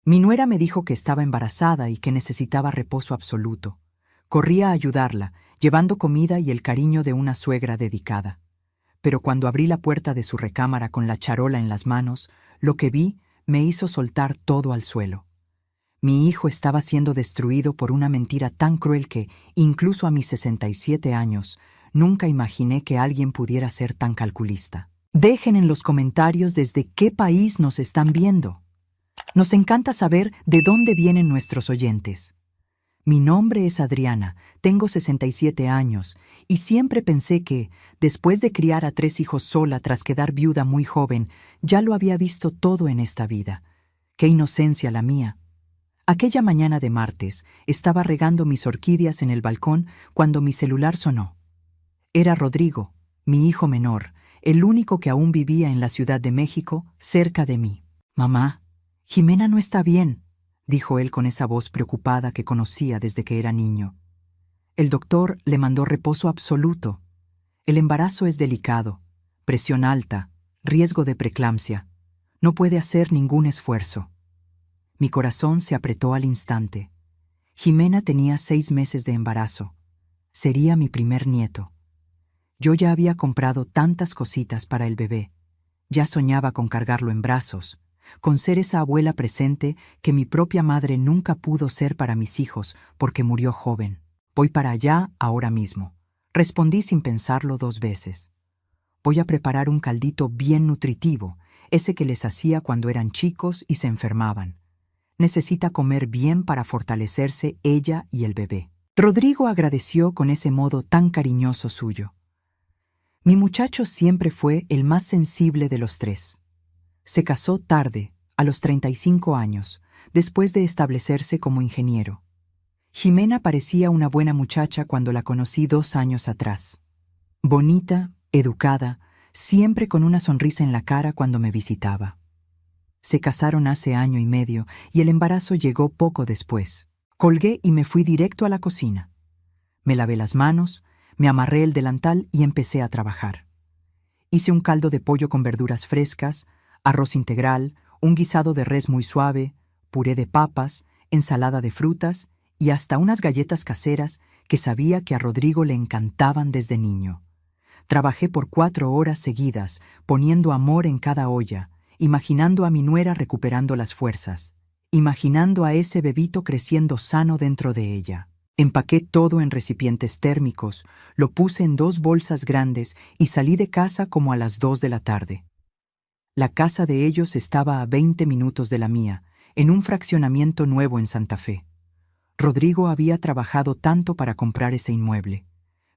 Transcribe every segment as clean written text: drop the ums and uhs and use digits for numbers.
Mi nuera me dijo que estaba embarazada y que necesitaba reposo absoluto. Corrí a ayudarla, llevando comida y el cariño de una suegra dedicada. Pero cuando abrí la puerta de su recámara con la charola en las manos, lo que vi me hizo soltar todo al suelo. Mi hijo estaba siendo destruido por una mentira tan cruel que, incluso a mis 67 años, nunca imaginé que alguien pudiera ser tan calculista. Dejen en los comentarios desde qué país nos están viendo. Nos encanta saber de dónde vienen nuestros oyentes. Mi nombre es Adriana, tengo 67 años y siempre pensé que, después de criar a 3 hijos sola tras quedar viuda muy joven, ya lo había visto todo en esta vida. ¡Qué inocencia la mía! Aquella mañana de martes estaba regando mis orquídeas en el balcón cuando mi celular sonó. Era Rodrigo, mi hijo menor, el único que aún vivía en la Ciudad de México, cerca de mí. «Mamá, Jimena no está bien», dijo él con esa voz preocupada que conocía desde que era niño. El doctor le mandó reposo absoluto. El embarazo es delicado, presión alta, riesgo de preeclampsia. No puede hacer ningún esfuerzo. Mi corazón se apretó al instante. Jimena tenía 6 meses de embarazo. Sería mi primer nieto. Yo ya había comprado tantas cositas para el bebé. Ya soñaba con cargarlo en brazos, con ser esa abuela presente que mi propia madre nunca pudo ser para mis hijos porque murió joven. «Voy para allá ahora mismo», respondí sin pensarlo 2 veces. «Voy a preparar un caldito bien nutritivo, ese que les hacía cuando eran chicos y se enfermaban. Necesita comer bien para fortalecerse ella y el bebé». Rodrigo agradeció con ese modo tan cariñoso suyo. Mi muchacho siempre fue el más sensible de los 3. Se casó tarde, a los 35 años, después de establecerse como ingeniero. Jimena parecía una buena muchacha cuando la conocí 2 años atrás. Bonita, educada, siempre con una sonrisa en la cara cuando me visitaba. Se casaron hace 1 año y medio y el embarazo llegó poco después. Colgué y me fui directo a la cocina. Me lavé las manos, me amarré el delantal y empecé a trabajar. Hice un caldo de pollo con verduras frescas, arroz integral, un guisado de res muy suave, puré de papas, ensalada de frutas y hasta unas galletas caseras que sabía que a Rodrigo le encantaban desde niño. Trabajé por 4 horas seguidas, poniendo amor en cada olla, imaginando a mi nuera recuperando las fuerzas, imaginando a ese bebito creciendo sano dentro de ella. Empaqué todo en recipientes térmicos, lo puse en 2 bolsas grandes y salí de casa como a las 2 de la tarde. La casa de ellos estaba a 20 minutos de la mía, en un fraccionamiento nuevo en Santa Fe. Rodrigo había trabajado tanto para comprar ese inmueble.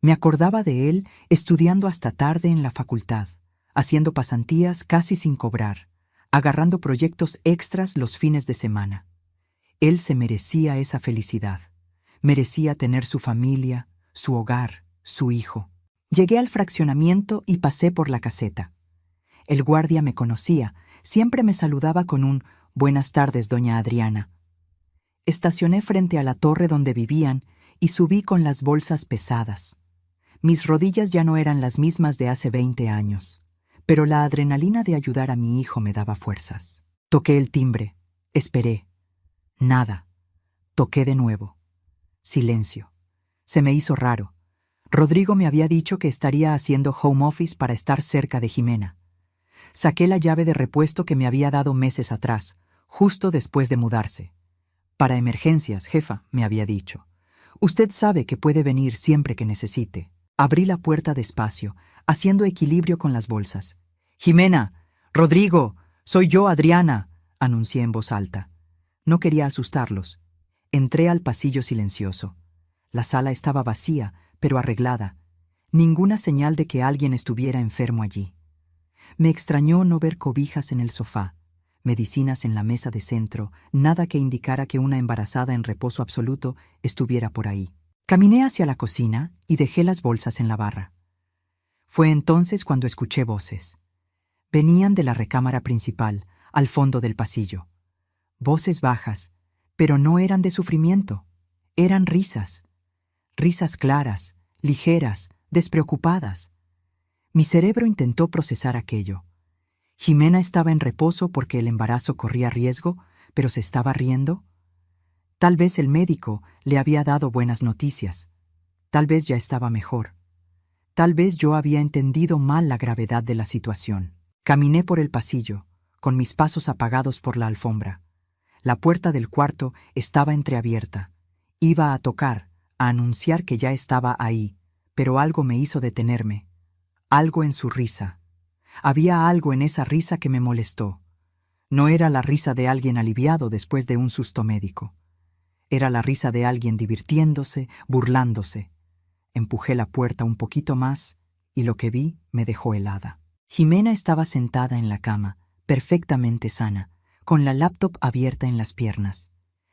Me acordaba de él estudiando hasta tarde en la facultad, haciendo pasantías casi sin cobrar, agarrando proyectos extras los fines de semana. Él se merecía esa felicidad. Merecía tener su familia, su hogar, su hijo. Llegué al fraccionamiento y pasé por la caseta. El guardia me conocía, siempre me saludaba con un «Buenas tardes, doña Adriana». Estacioné frente a la torre donde vivían y subí con las bolsas pesadas. Mis rodillas ya no eran las mismas de hace 20 años, pero la adrenalina de ayudar a mi hijo me daba fuerzas. Toqué el timbre, esperé. Nada. Toqué de nuevo. Silencio. Se me hizo raro. Rodrigo me había dicho que estaría haciendo home office para estar cerca de Jimena. Saqué la llave de repuesto que me había dado meses atrás, justo después de mudarse. «Para emergencias, jefa», me había dicho. «Usted sabe que puede venir siempre que necesite». Abrí la puerta despacio, haciendo equilibrio con las bolsas. «Jimena, Rodrigo, soy yo, Adriana», anuncié en voz alta. No quería asustarlos. Entré al pasillo silencioso. La sala estaba vacía, pero arreglada. Ninguna señal de que alguien estuviera enfermo allí. Me extrañó no ver cobijas en el sofá, medicinas en la mesa de centro, nada que indicara que una embarazada en reposo absoluto estuviera por ahí. Caminé hacia la cocina y dejé las bolsas en la barra. Fue entonces cuando escuché voces. Venían de la recámara principal, al fondo del pasillo. Voces bajas, pero no eran de sufrimiento. Eran risas. Risas claras, ligeras, despreocupadas. Mi cerebro intentó procesar aquello. Jimena estaba en reposo porque el embarazo corría riesgo, ¿Pero se estaba riendo? Tal vez el médico le había dado buenas noticias. Tal vez ya estaba mejor. Tal vez yo había entendido mal la gravedad de la situación. Caminé por el pasillo, con mis pasos apagados por la alfombra. La puerta del cuarto estaba entreabierta. Iba a tocar, a anunciar que ya estaba ahí, pero algo me hizo detenerme. Algo en su risa. Había algo en esa risa que me molestó. No era la risa de alguien aliviado después de un susto médico. Era la risa de alguien divirtiéndose, burlándose. Empujé la puerta un poquito más y lo que vi me dejó helada. Jimena estaba sentada en la cama, perfectamente sana, con la laptop abierta en las piernas.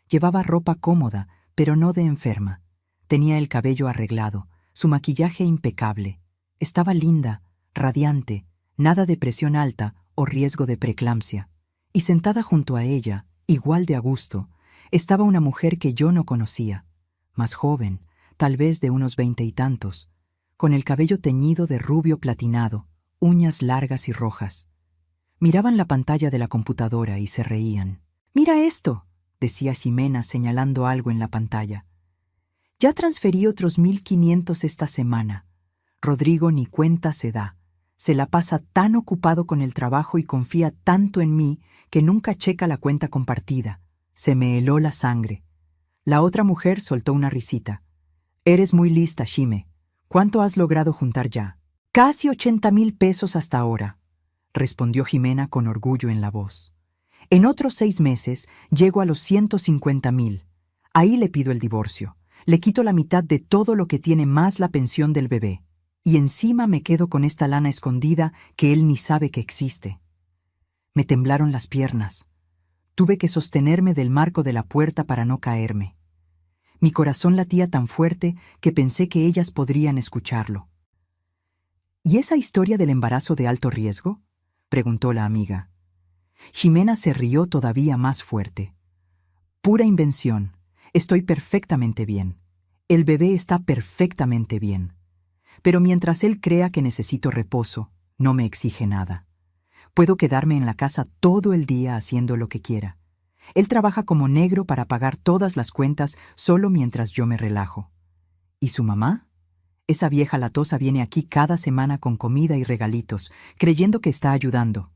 Llevaba ropa cómoda, pero no de enferma. Tenía el cabello arreglado, su maquillaje impecable. Estaba linda, radiante, nada de presión alta o riesgo de preeclampsia. Y sentada junto a ella, igual de a gusto, estaba una mujer que yo no conocía, más joven, tal vez de unos 20 y tantos, con el cabello teñido de rubio platinado, uñas largas y rojas. Miraban la pantalla de la computadora y se reían. «Mira esto», decía Ximena señalando algo en la pantalla. «Ya transferí otros 1.500 esta semana. Rodrigo ni cuenta se da. Se la pasa tan ocupado con el trabajo y confía tanto en mí que nunca checa la cuenta compartida. Se me heló la sangre». La otra mujer soltó una risita. «Eres muy lista, Xime. ¿Cuánto has logrado juntar ya?» «Casi 80,000 pesos hasta ahora», respondió Ximena con orgullo en la voz. «En otros 6 meses llego a los 150,000. Ahí le pido el divorcio. Le quito la mitad de todo lo que tiene más la pensión del bebé. Y encima me quedo con esta lana escondida que él ni sabe que existe». Me temblaron las piernas. Tuve que sostenerme del marco de la puerta para no caerme. Mi corazón latía tan fuerte que pensé que ellas podrían escucharlo. «¿Y esa historia del embarazo de alto riesgo?», preguntó la amiga. Ximena se rió todavía más fuerte. «Pura invención. Estoy perfectamente bien. El bebé está perfectamente bien. Pero mientras él crea que necesito reposo, no me exige nada. Puedo quedarme en la casa todo el día haciendo lo que quiera. Él trabaja como negro para pagar todas las cuentas solo mientras yo me relajo. ¿Y su mamá? Esa vieja latosa viene aquí cada semana con comida y regalitos, creyendo que está ayudando.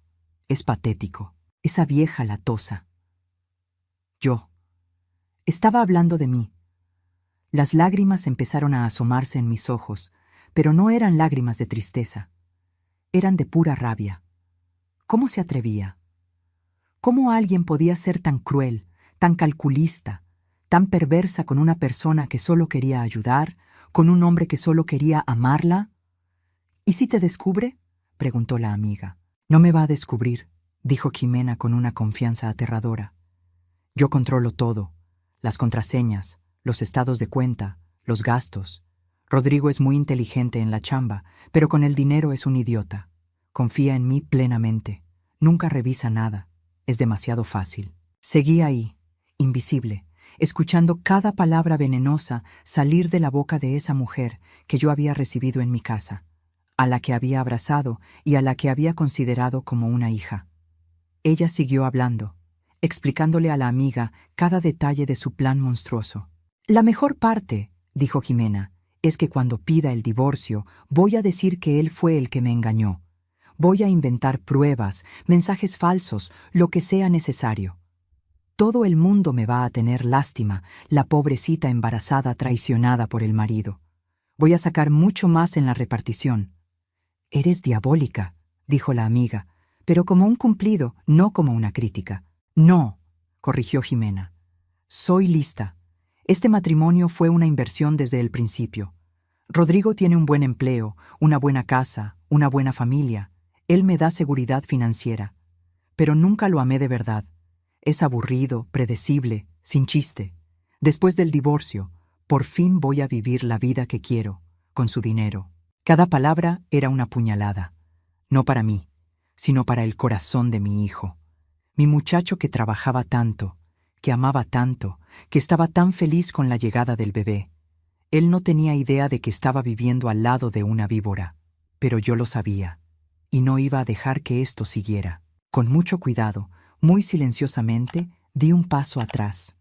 Es patético. Esa vieja latosa». Yo. Estaba hablando de mí. Las lágrimas empezaron a asomarse en mis ojos, pero no eran lágrimas de tristeza. Eran de pura rabia. ¿Cómo se atrevía? ¿Cómo alguien podía ser tan cruel, tan calculista, tan perversa con una persona que solo quería ayudar, con un hombre que solo quería amarla? «¿Y si te descubre?», preguntó la amiga. «No me va a descubrir», dijo Ximena con una confianza aterradora. «Yo controlo todo, las contraseñas, los estados de cuenta, los gastos. Rodrigo es muy inteligente en la chamba, pero con el dinero es un idiota. Confía en mí plenamente. Nunca revisa nada. Es demasiado fácil». Seguí ahí, invisible, escuchando cada palabra venenosa salir de la boca de esa mujer que yo había recibido en mi casa, a la que había abrazado y a la que había considerado como una hija. Ella siguió hablando, explicándole a la amiga cada detalle de su plan monstruoso. «La mejor parte», dijo Ximena, «es que cuando pida el divorcio voy a decir que él fue el que me engañó. Voy a inventar pruebas, mensajes falsos, lo que sea necesario. Todo el mundo me va a tener lástima, la pobrecita embarazada traicionada por el marido. Voy a sacar mucho más en la repartición». «Eres diabólica», dijo la amiga, pero como un cumplido, no como una crítica. «No», corrigió Ximena. «Soy lista. Este matrimonio fue una inversión desde el principio. Rodrigo tiene un buen empleo, una buena casa, una buena familia. Él me da seguridad financiera. Pero nunca lo amé de verdad. Es aburrido, predecible, sin chiste. Después del divorcio, por fin voy a vivir la vida que quiero, con su dinero». Cada palabra era una puñalada. No para mí, sino para el corazón de mi hijo. Mi muchacho que trabajaba tanto, que amaba tanto, que estaba tan feliz con la llegada del bebé. Él no tenía idea de que estaba viviendo al lado de una víbora, pero yo lo sabía, y no iba a dejar que esto siguiera. Con mucho cuidado, muy silenciosamente, Di un paso atrás.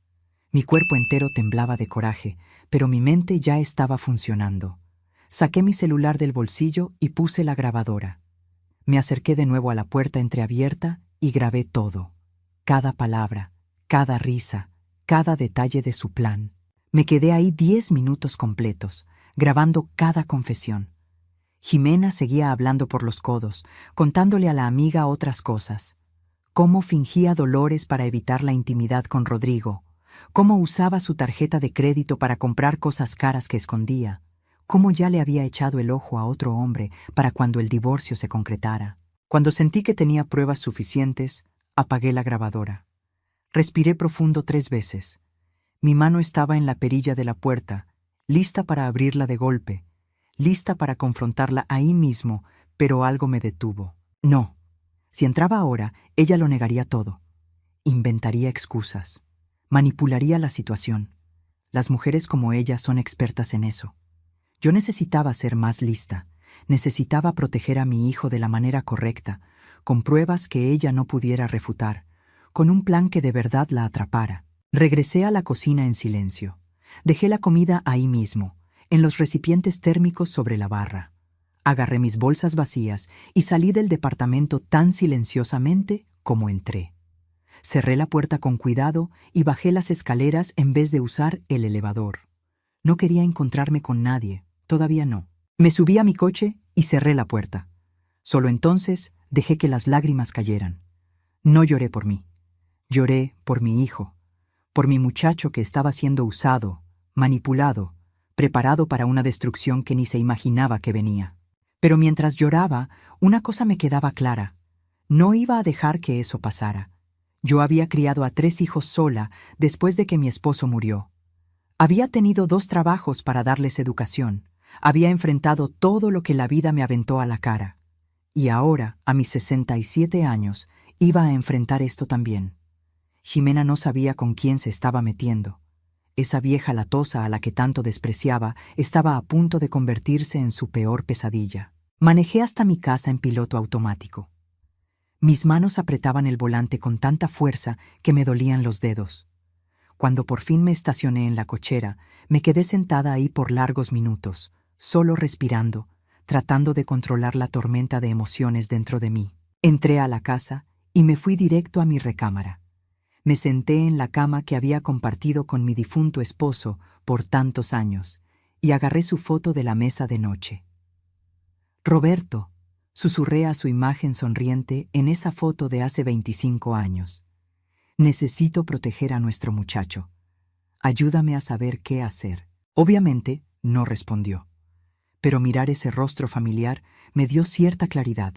Mi cuerpo entero temblaba de coraje, pero mi mente ya estaba funcionando. Saqué mi celular del bolsillo y puse la grabadora. Me acerqué de nuevo a la puerta entreabierta y grabé todo. Cada palabra, cada risa, cada detalle de su plan. Me quedé ahí 10 minutos completos, grabando cada confesión. Jimena seguía hablando por los codos, contándole a la amiga otras cosas. Cómo fingía dolores para evitar la intimidad con Rodrigo, cómo usaba su tarjeta de crédito para comprar cosas caras que escondía, cómo ya le había echado el ojo a otro hombre para cuando el divorcio se concretara. Cuando sentí que tenía pruebas suficientes, apagué la grabadora. Respiré profundo 3 veces. Mi mano estaba en la perilla de la puerta, lista para abrirla de golpe, lista para confrontarla ahí mismo, pero algo me detuvo. No. Si entraba ahora, ella lo negaría todo. Inventaría excusas. Manipularía la situación. Las mujeres como ella son expertas en eso. Yo necesitaba ser más lista. Necesitaba proteger a mi hijo de la manera correcta, con pruebas que ella no pudiera refutar, con un plan que de verdad la atrapara. Regresé a la cocina en silencio. Dejé la comida ahí mismo, en los recipientes térmicos sobre la barra. Agarré mis bolsas vacías y salí del departamento tan silenciosamente como entré. Cerré la puerta con cuidado y bajé las escaleras en vez de usar el elevador. No quería encontrarme con nadie, todavía no. Me subí a mi coche y cerré la puerta. Solo entonces dejé que las lágrimas cayeran. No lloré por mí. Lloré por mi hijo, por mi muchacho que estaba siendo usado, manipulado, preparado para una destrucción que ni se imaginaba que venía. Pero mientras lloraba, una cosa me quedaba clara. No iba a dejar que eso pasara. Yo había criado a 3 hijos sola después de que mi esposo murió. Había tenido 2 trabajos para darles educación. Había enfrentado todo lo que la vida me aventó a la cara. Y ahora, a mis 67 años, iba a enfrentar esto también. Jimena no sabía con quién se estaba metiendo. Esa vieja latosa a la que tanto despreciaba estaba a punto de convertirse en su peor pesadilla. Manejé hasta mi casa en piloto automático. Mis manos apretaban el volante con tanta fuerza que me dolían los dedos. Cuando por fin me estacioné en la cochera, me quedé sentada ahí por largos minutos, solo respirando, tratando de controlar la tormenta de emociones dentro de mí. Entré a la casa y me fui directo a mi recámara. Me senté en la cama que había compartido con mi difunto esposo por tantos años y agarré su foto de la mesa de noche. Roberto, susurré a su imagen sonriente en esa foto de hace 25 años. Necesito proteger a nuestro muchacho. Ayúdame a saber qué hacer. Obviamente, no respondió. Pero mirar ese rostro familiar me dio cierta claridad.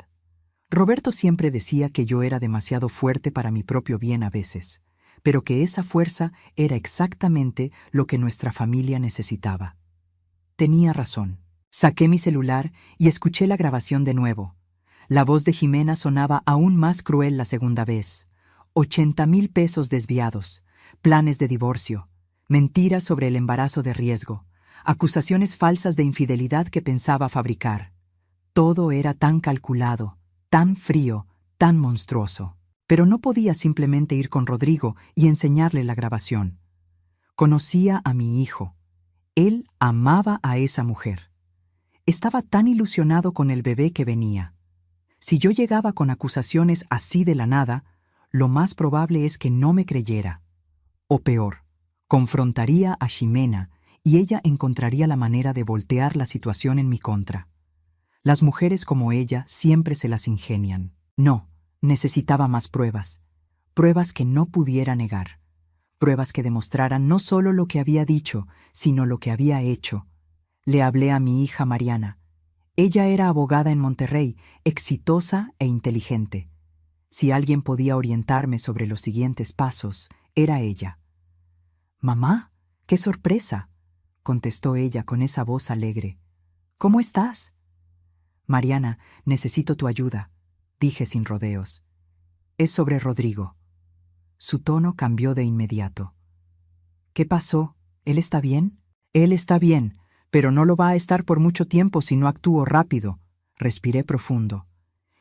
Roberto siempre decía que yo era demasiado fuerte para mi propio bien a veces, pero que esa fuerza era exactamente lo que nuestra familia necesitaba. Tenía razón. Saqué mi celular y escuché la grabación de nuevo. La voz de Jimena sonaba aún más cruel la segunda vez. 80,000 pesos desviados, planes de divorcio, mentiras sobre el embarazo de riesgo, acusaciones falsas de infidelidad que pensaba fabricar. Todo era tan calculado, tan frío, tan monstruoso. Pero no podía simplemente ir con Rodrigo y enseñarle la grabación. Conocía a mi hijo. Él amaba a esa mujer. Estaba tan ilusionado con el bebé que venía. Si yo llegaba con acusaciones así de la nada, lo más probable es que no me creyera. O peor, confrontaría a Ximena y ella encontraría la manera de voltear la situación en mi contra. Las mujeres como ella siempre se las ingenian. No, necesitaba más pruebas. Pruebas que no pudiera negar. Pruebas que demostraran no solo lo que había dicho, sino lo que había hecho. Le hablé a mi hija Mariana. Ella era abogada en Monterrey, exitosa e inteligente. Si alguien podía orientarme sobre los siguientes pasos, era ella. «Mamá, qué sorpresa», contestó ella con esa voz alegre. «¿Cómo estás?» «Mariana, necesito tu ayuda», dije sin rodeos. «Es sobre Rodrigo». Su tono cambió de inmediato. «¿Qué pasó? ¿Él está bien?» «Él está bien, pero no lo va a estar por mucho tiempo si no actúo rápido», respiré profundo.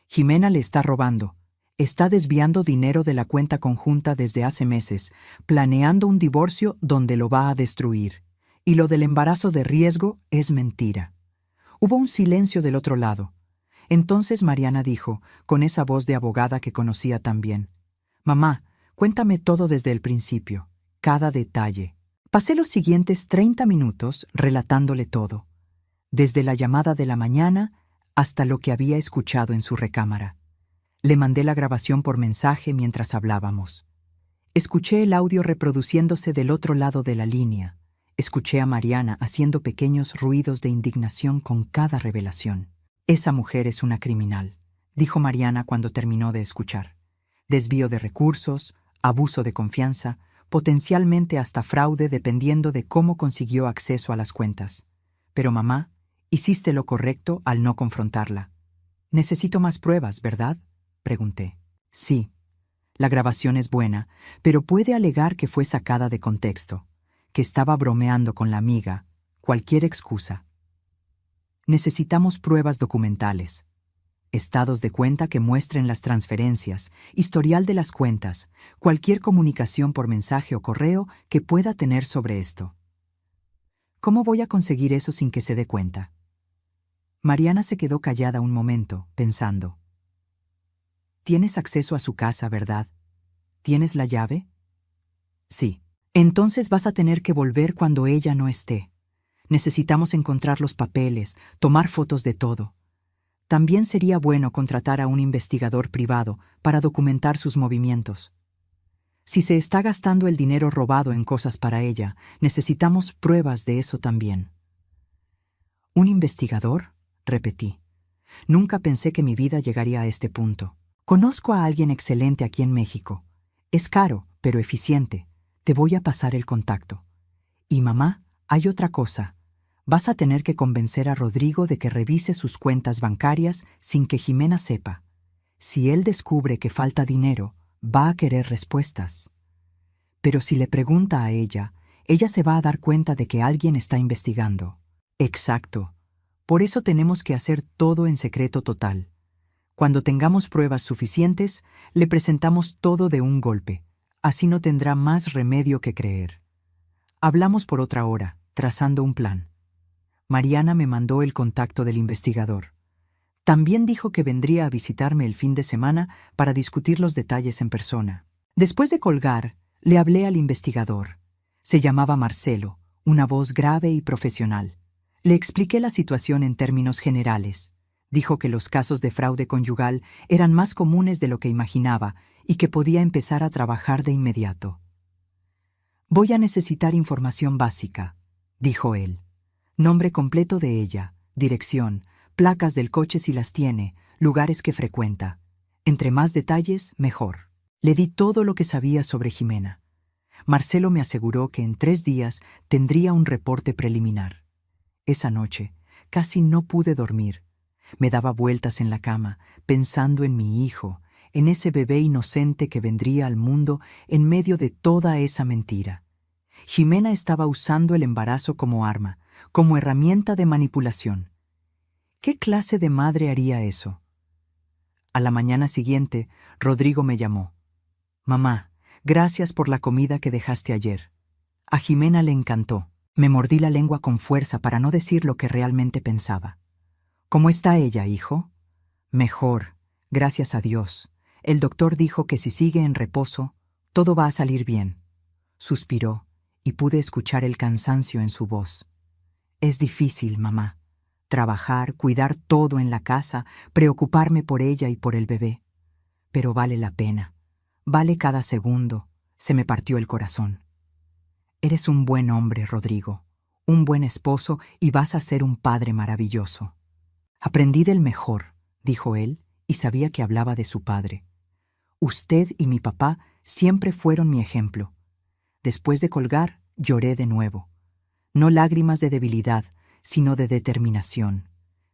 «Jimena le está robando. Está desviando dinero de la cuenta conjunta desde hace meses, planeando un divorcio donde lo va a destruir. Y lo del embarazo de riesgo es mentira. Hubo un silencio del otro lado. Entonces Mariana dijo, con esa voz de abogada que conocía tan bien: «Mamá, cuéntame todo desde el principio, cada detalle». Pasé los siguientes 30 minutos relatándole todo, desde la llamada de la mañana hasta lo que había escuchado en su recámara. Le mandé la grabación por mensaje mientras hablábamos. Escuché el audio reproduciéndose del otro lado de la línea. Escuché a Mariana haciendo pequeños ruidos de indignación con cada revelación. «Esa mujer es una criminal», dijo Mariana cuando terminó de escuchar. «Desvío de recursos, abuso de confianza, potencialmente hasta fraude dependiendo de cómo consiguió acceso a las cuentas. Pero mamá, hiciste lo correcto al no confrontarla». «Necesito más pruebas, ¿verdad?», pregunté. «Sí. La grabación es buena, pero puede alegar que fue sacada de contexto, que estaba bromeando con la amiga, cualquier excusa. Necesitamos pruebas documentales, estados de cuenta que muestren las transferencias, historial de las cuentas, cualquier comunicación por mensaje o correo que pueda tener sobre esto». «¿Cómo voy a conseguir eso sin que se dé cuenta?». Mariana se quedó callada un momento, pensando. «Tienes acceso a su casa, ¿verdad? ¿Tienes la llave?». «Sí». «Entonces vas a tener que volver cuando ella no esté. Necesitamos encontrar los papeles, tomar fotos de todo. También sería bueno contratar a un investigador privado para documentar sus movimientos. Si se está gastando el dinero robado en cosas para ella, necesitamos pruebas de eso también». «¿Un investigador?», repetí. Nunca pensé que mi vida llegaría a este punto. «Conozco a alguien excelente aquí en México. Es caro, pero eficiente. Te voy a pasar el contacto. Y mamá, hay otra cosa. Vas a tener que convencer a Rodrigo de que revise sus cuentas bancarias sin que Jimena sepa. Si él descubre que falta dinero, va a querer respuestas. Pero si le pregunta a ella se va a dar cuenta de que alguien está investigando». «Exacto. Por eso tenemos que hacer todo en secreto total. Cuando tengamos pruebas suficientes, le presentamos todo de un golpe. Así no tendrá más remedio que creer». Hablamos por otra hora, trazando un plan. Mariana me mandó el contacto del investigador. También dijo que vendría a visitarme el fin de semana para discutir los detalles en persona. Después de colgar, le hablé al investigador. Se llamaba Marcelo, una voz grave y profesional. Le expliqué la situación en términos generales. Dijo que los casos de fraude conyugal eran más comunes de lo que imaginaba y que podía empezar a trabajar de inmediato. «Voy a necesitar información básica», dijo él. «Nombre completo de ella, dirección, placas del coche si las tiene, lugares que frecuenta. Entre más detalles, mejor». Le di todo lo que sabía sobre Jimena. Marcelo me aseguró que en 3 días tendría un reporte preliminar. Esa noche casi no pude dormir. Me daba vueltas en la cama, pensando en mi hijo, en ese bebé inocente que vendría al mundo en medio de toda esa mentira. Jimena estaba usando el embarazo como arma, como herramienta de manipulación. ¿Qué clase de madre haría eso? A la mañana siguiente, Rodrigo me llamó. «Mamá, gracias por la comida que dejaste ayer. A Jimena le encantó». Me mordí la lengua con fuerza para no decir lo que realmente pensaba. «¿Cómo está ella, hijo?». «Mejor, gracias a Dios. El doctor dijo que si sigue en reposo, todo va a salir bien». Suspiró y pude escuchar el cansancio en su voz. «Es difícil, mamá. Trabajar, cuidar todo en la casa, preocuparme por ella y por el bebé. Pero vale la pena. Vale cada segundo». Se me partió el corazón. «Eres un buen hombre, Rodrigo, un buen esposo y vas a ser un padre maravilloso». «Aprendí del mejor», dijo él, y sabía que hablaba de su padre. «Usted y mi papá siempre fueron mi ejemplo». Después de colgar, lloré de nuevo. No lágrimas de debilidad, sino de determinación.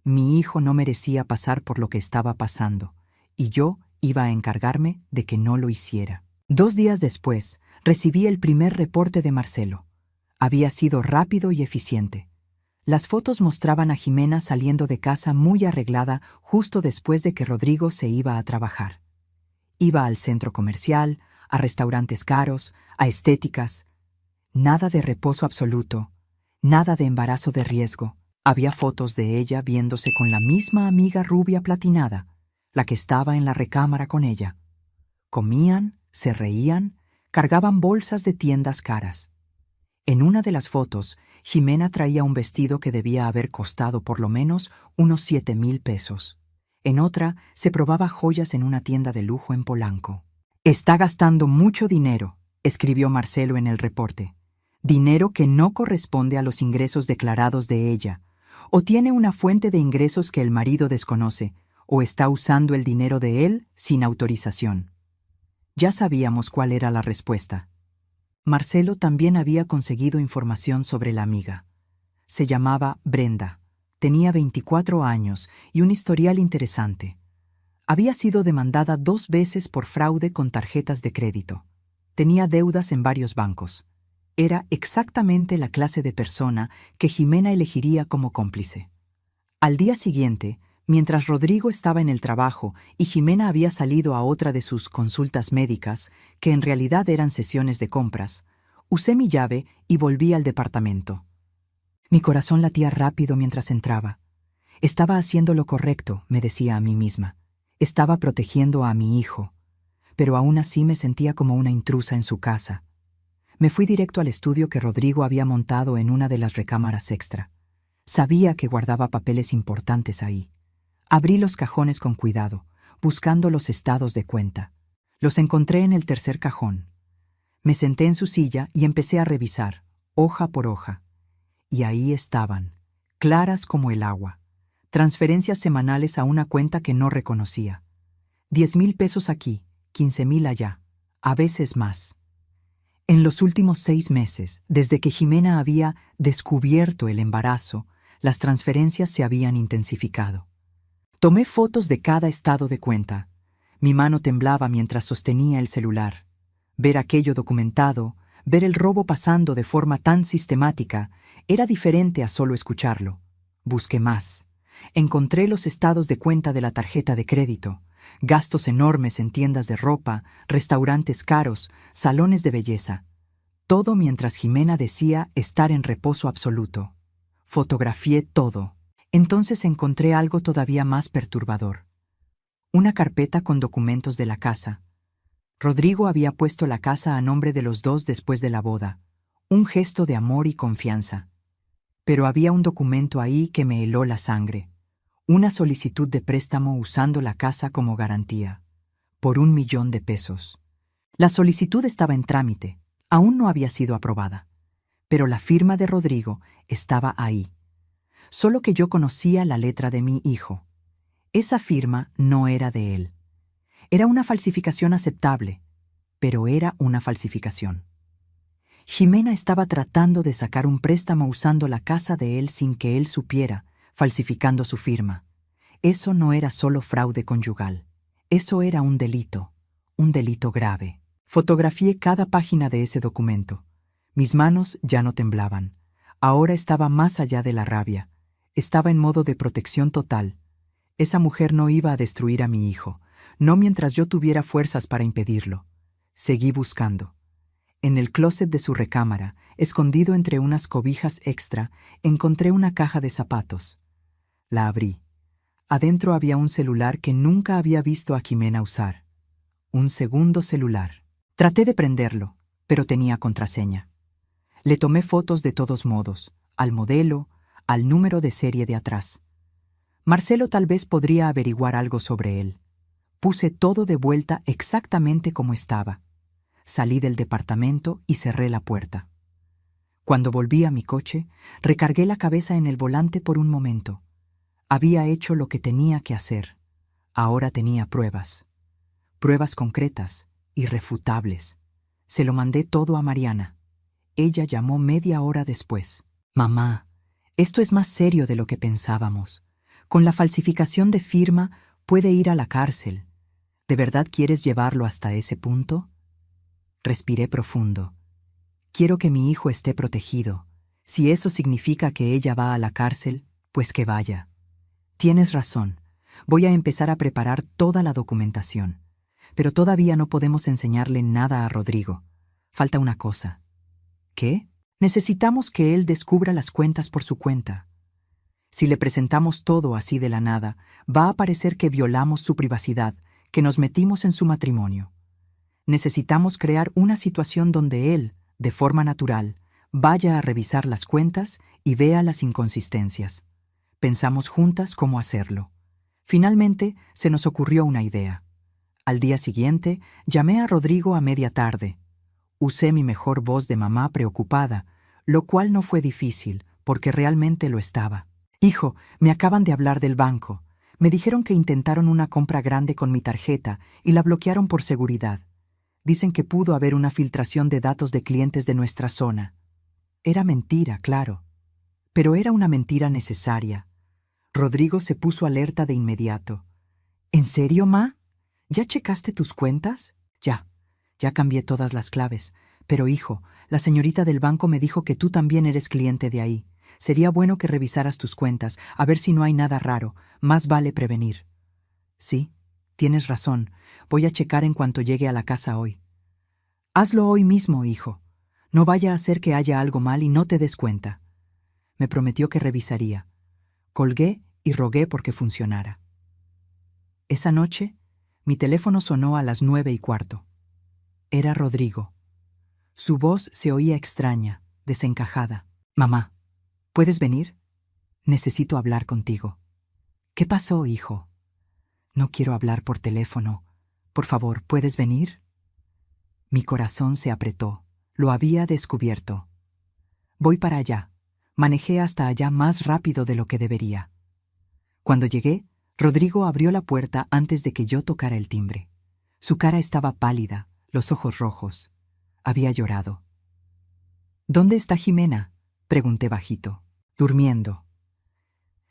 Mi hijo no merecía pasar por lo que estaba pasando, y yo iba a encargarme de que no lo hiciera. 2 días después, recibí el primer reporte de Marcelo. Había sido rápido y eficiente. Las fotos mostraban a Jimena saliendo de casa muy arreglada justo después de que Rodrigo se iba a trabajar. Iba al centro comercial, a restaurantes caros, a estéticas. Nada de reposo absoluto, nada de embarazo de riesgo. Había fotos de ella viéndose con la misma amiga rubia platinada, la que estaba en la recámara con ella. Comían, se reían, cargaban bolsas de tiendas caras. En una de las fotos, Ximena traía un vestido que debía haber costado por lo menos unos 7,000 pesos. En otra, se probaba joyas en una tienda de lujo en Polanco. «Está gastando mucho dinero», escribió Marcelo en el reporte. «Dinero que no corresponde a los ingresos declarados de ella, o tiene una fuente de ingresos que el marido desconoce, o está usando el dinero de él sin autorización». Ya sabíamos cuál era la respuesta. Marcelo también había conseguido información sobre la amiga. Se llamaba Brenda, tenía 24 años y un historial interesante. Había sido demandada 2 veces por fraude con tarjetas de crédito. Tenía deudas en varios bancos. Era exactamente la clase de persona que Ximena elegiría como cómplice. Al día siguiente, mientras Rodrigo estaba en el trabajo y Ximena había salido a otra de sus consultas médicas, que en realidad eran sesiones de compras, usé mi llave y volví al departamento. Mi corazón latía rápido mientras entraba. Estaba haciendo lo correcto, me decía a mí misma. Estaba protegiendo a mi hijo, pero aún así me sentía como una intrusa en su casa. Me fui directo al estudio que Rodrigo había montado en una de las recámaras extra. Sabía que guardaba papeles importantes ahí. Abrí los cajones con cuidado, buscando los estados de cuenta. Los encontré en el tercer cajón. Me senté en su silla y empecé a revisar, hoja por hoja. Y ahí estaban, claras como el agua. Transferencias semanales a una cuenta que no reconocía. 10,000 pesos aquí, 15,000 allá, a veces más. En los últimos 6 meses, desde que Ximena había descubierto el embarazo, las transferencias se habían intensificado. Tomé fotos de cada estado de cuenta. Mi mano temblaba mientras sostenía el celular. Ver aquello documentado, ver el robo pasando de forma tan sistemática, era diferente a solo escucharlo. Busqué más. Encontré los estados de cuenta de la tarjeta de crédito, gastos enormes en tiendas de ropa, restaurantes caros, salones de belleza. Todo mientras Ximena decía estar en reposo absoluto. Fotografié todo. Entonces encontré algo todavía más perturbador. Una carpeta con documentos de la casa. Rodrigo había puesto la casa a nombre de los dos después de la boda, un gesto de amor y confianza. Pero había un documento ahí que me heló la sangre. Una solicitud de préstamo usando la casa como garantía, por 1,000,000 de pesos. La solicitud estaba en trámite, aún no había sido aprobada, pero la firma de Rodrigo estaba ahí. Solo que yo conocía la letra de mi hijo. Esa firma no era de él. Era una falsificación aceptable, pero era una falsificación. Ximena estaba tratando de sacar un préstamo usando la casa de él sin que él supiera, falsificando su firma. Eso no era solo fraude conyugal. Eso era un delito grave. Fotografié cada página de ese documento. Mis manos ya no temblaban. Ahora estaba más allá de la rabia. Estaba en modo de protección total. Esa mujer no iba a destruir a mi hijo, no mientras yo tuviera fuerzas para impedirlo. Seguí buscando. En el closet de su recámara, escondido entre unas cobijas extra, encontré una caja de zapatos. La abrí. Adentro había un celular que nunca había visto a Ximena usar. Un segundo celular. Traté de prenderlo, pero tenía contraseña. Le tomé fotos de todos modos, al modelo, al número de serie de atrás. Marcelo tal vez podría averiguar algo sobre él. Puse todo de vuelta exactamente como estaba. Salí del departamento y cerré la puerta. Cuando volví a mi coche, recargué la cabeza en el volante por un momento. Había hecho lo que tenía que hacer. Ahora tenía pruebas. Pruebas concretas, irrefutables. Se lo mandé todo a Mariana. Ella llamó media hora después. «Mamá, esto es más serio de lo que pensábamos. Con la falsificación de firma puede ir a la cárcel. ¿De verdad quieres llevarlo hasta ese punto?» Respiré profundo. Quiero que mi hijo esté protegido. Si eso significa que ella va a la cárcel, pues que vaya. Tienes razón. Voy a empezar a preparar toda la documentación. pero todavía no podemos enseñarle nada a Rodrigo. Falta una cosa. ¿Qué? Necesitamos que él descubra las cuentas por su cuenta. Si le presentamos todo así de la nada, va a parecer que violamos su privacidad, que nos metimos en su matrimonio. Necesitamos crear una situación donde él, de forma natural, vaya a revisar las cuentas y vea las inconsistencias. Pensamos juntas cómo hacerlo. Finalmente, se nos ocurrió una idea. Al día siguiente, llamé a Rodrigo a media tarde. Usé mi mejor voz de mamá preocupada, lo cual no fue difícil, porque realmente lo estaba. Hijo, me acaban de hablar del banco. Me dijeron que intentaron una compra grande con mi tarjeta y la bloquearon por seguridad. Dicen que pudo haber una filtración de datos de clientes de nuestra zona. Era mentira, claro. Pero era una mentira necesaria. Rodrigo se puso alerta de inmediato. ¿En serio, ma? ¿Ya checaste tus cuentas? Ya cambié todas las claves. Pero, hijo, la señorita del banco me dijo que tú también eres cliente de ahí. Sería bueno que revisaras tus cuentas, a ver si no hay nada raro. Más vale prevenir. Sí, tienes razón. Voy a checar en cuanto llegue a la casa hoy. Hazlo hoy mismo, hijo. No vaya a ser que haya algo mal y no te des cuenta. Me prometió que revisaría. Colgué y rogué porque funcionara. Esa noche, mi teléfono sonó a las 9:15. Era Rodrigo. Su voz se oía extraña, desencajada. Mamá, ¿puedes venir? Necesito hablar contigo. ¿Qué pasó, hijo? No quiero hablar por teléfono. Por favor, ¿puedes venir? Mi corazón se apretó. Lo había descubierto. Voy para allá. Manejé hasta allá más rápido de lo que debería. Cuando llegué, Rodrigo abrió la puerta antes de que yo tocara el timbre. Su cara estaba pálida, los ojos rojos. Había llorado. ¿Dónde está Jimena?, pregunté bajito. Durmiendo.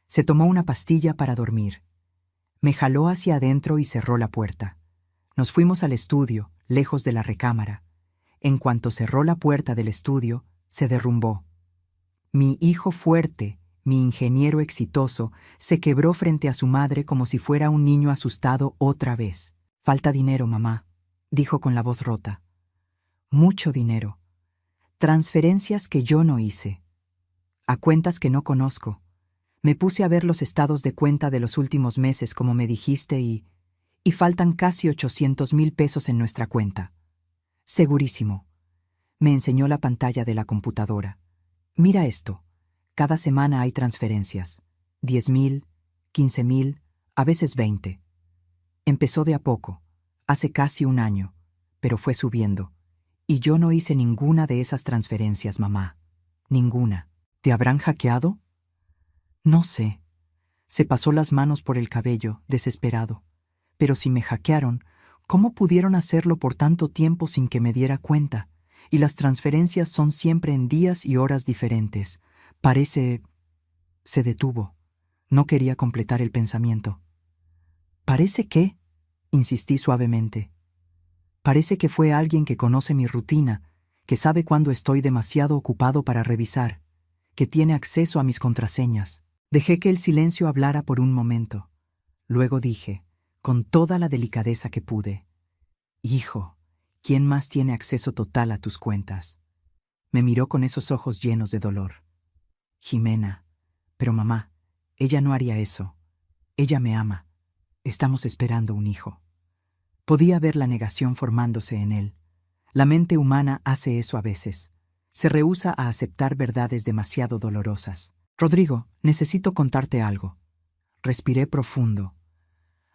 Se tomó una pastilla para dormir. Me jaló hacia adentro y cerró la puerta. Nos fuimos al estudio, lejos de la recámara. En cuanto cerró la puerta del estudio, se derrumbó. Mi hijo fuerte, mi ingeniero exitoso, se quebró frente a su madre como si fuera un niño asustado otra vez. Falta dinero, mamá, dijo con la voz rota. Mucho dinero. Transferencias que yo no hice. A cuentas que no conozco. Me puse a ver los estados de cuenta de los últimos meses, como me dijiste, y faltan casi 800,000 pesos en nuestra cuenta. Segurísimo. Me enseñó la pantalla de la computadora. Mira esto. Cada semana hay transferencias. 10,000, 15,000, a veces 20. Empezó de a poco, hace casi un año, pero fue subiendo. Y yo no hice ninguna de esas transferencias, mamá. Ninguna. ¿Te habrán hackeado? No sé. Se pasó las manos por el cabello, desesperado. Pero si me hackearon, ¿cómo pudieron hacerlo por tanto tiempo sin que me diera cuenta? Y las transferencias son siempre en días y horas diferentes. Parece... Se detuvo. No quería completar el pensamiento. ¿Parece qué? Insistí suavemente. Parece que fue alguien que conoce mi rutina, que sabe cuándo estoy demasiado ocupado para revisar, que tiene acceso a mis contraseñas. Dejé que el silencio hablara por un momento. Luego dije, con toda la delicadeza que pude, «Hijo, ¿quién más tiene acceso total a tus cuentas?» Me miró con esos ojos llenos de dolor. Jimena. Pero mamá, ella no haría eso. Ella me ama. Estamos esperando un hijo. Podía ver la negación formándose en él. La mente humana hace eso a veces. Se rehúsa a aceptar verdades demasiado dolorosas. Rodrigo, necesito contarte algo. Respiré profundo.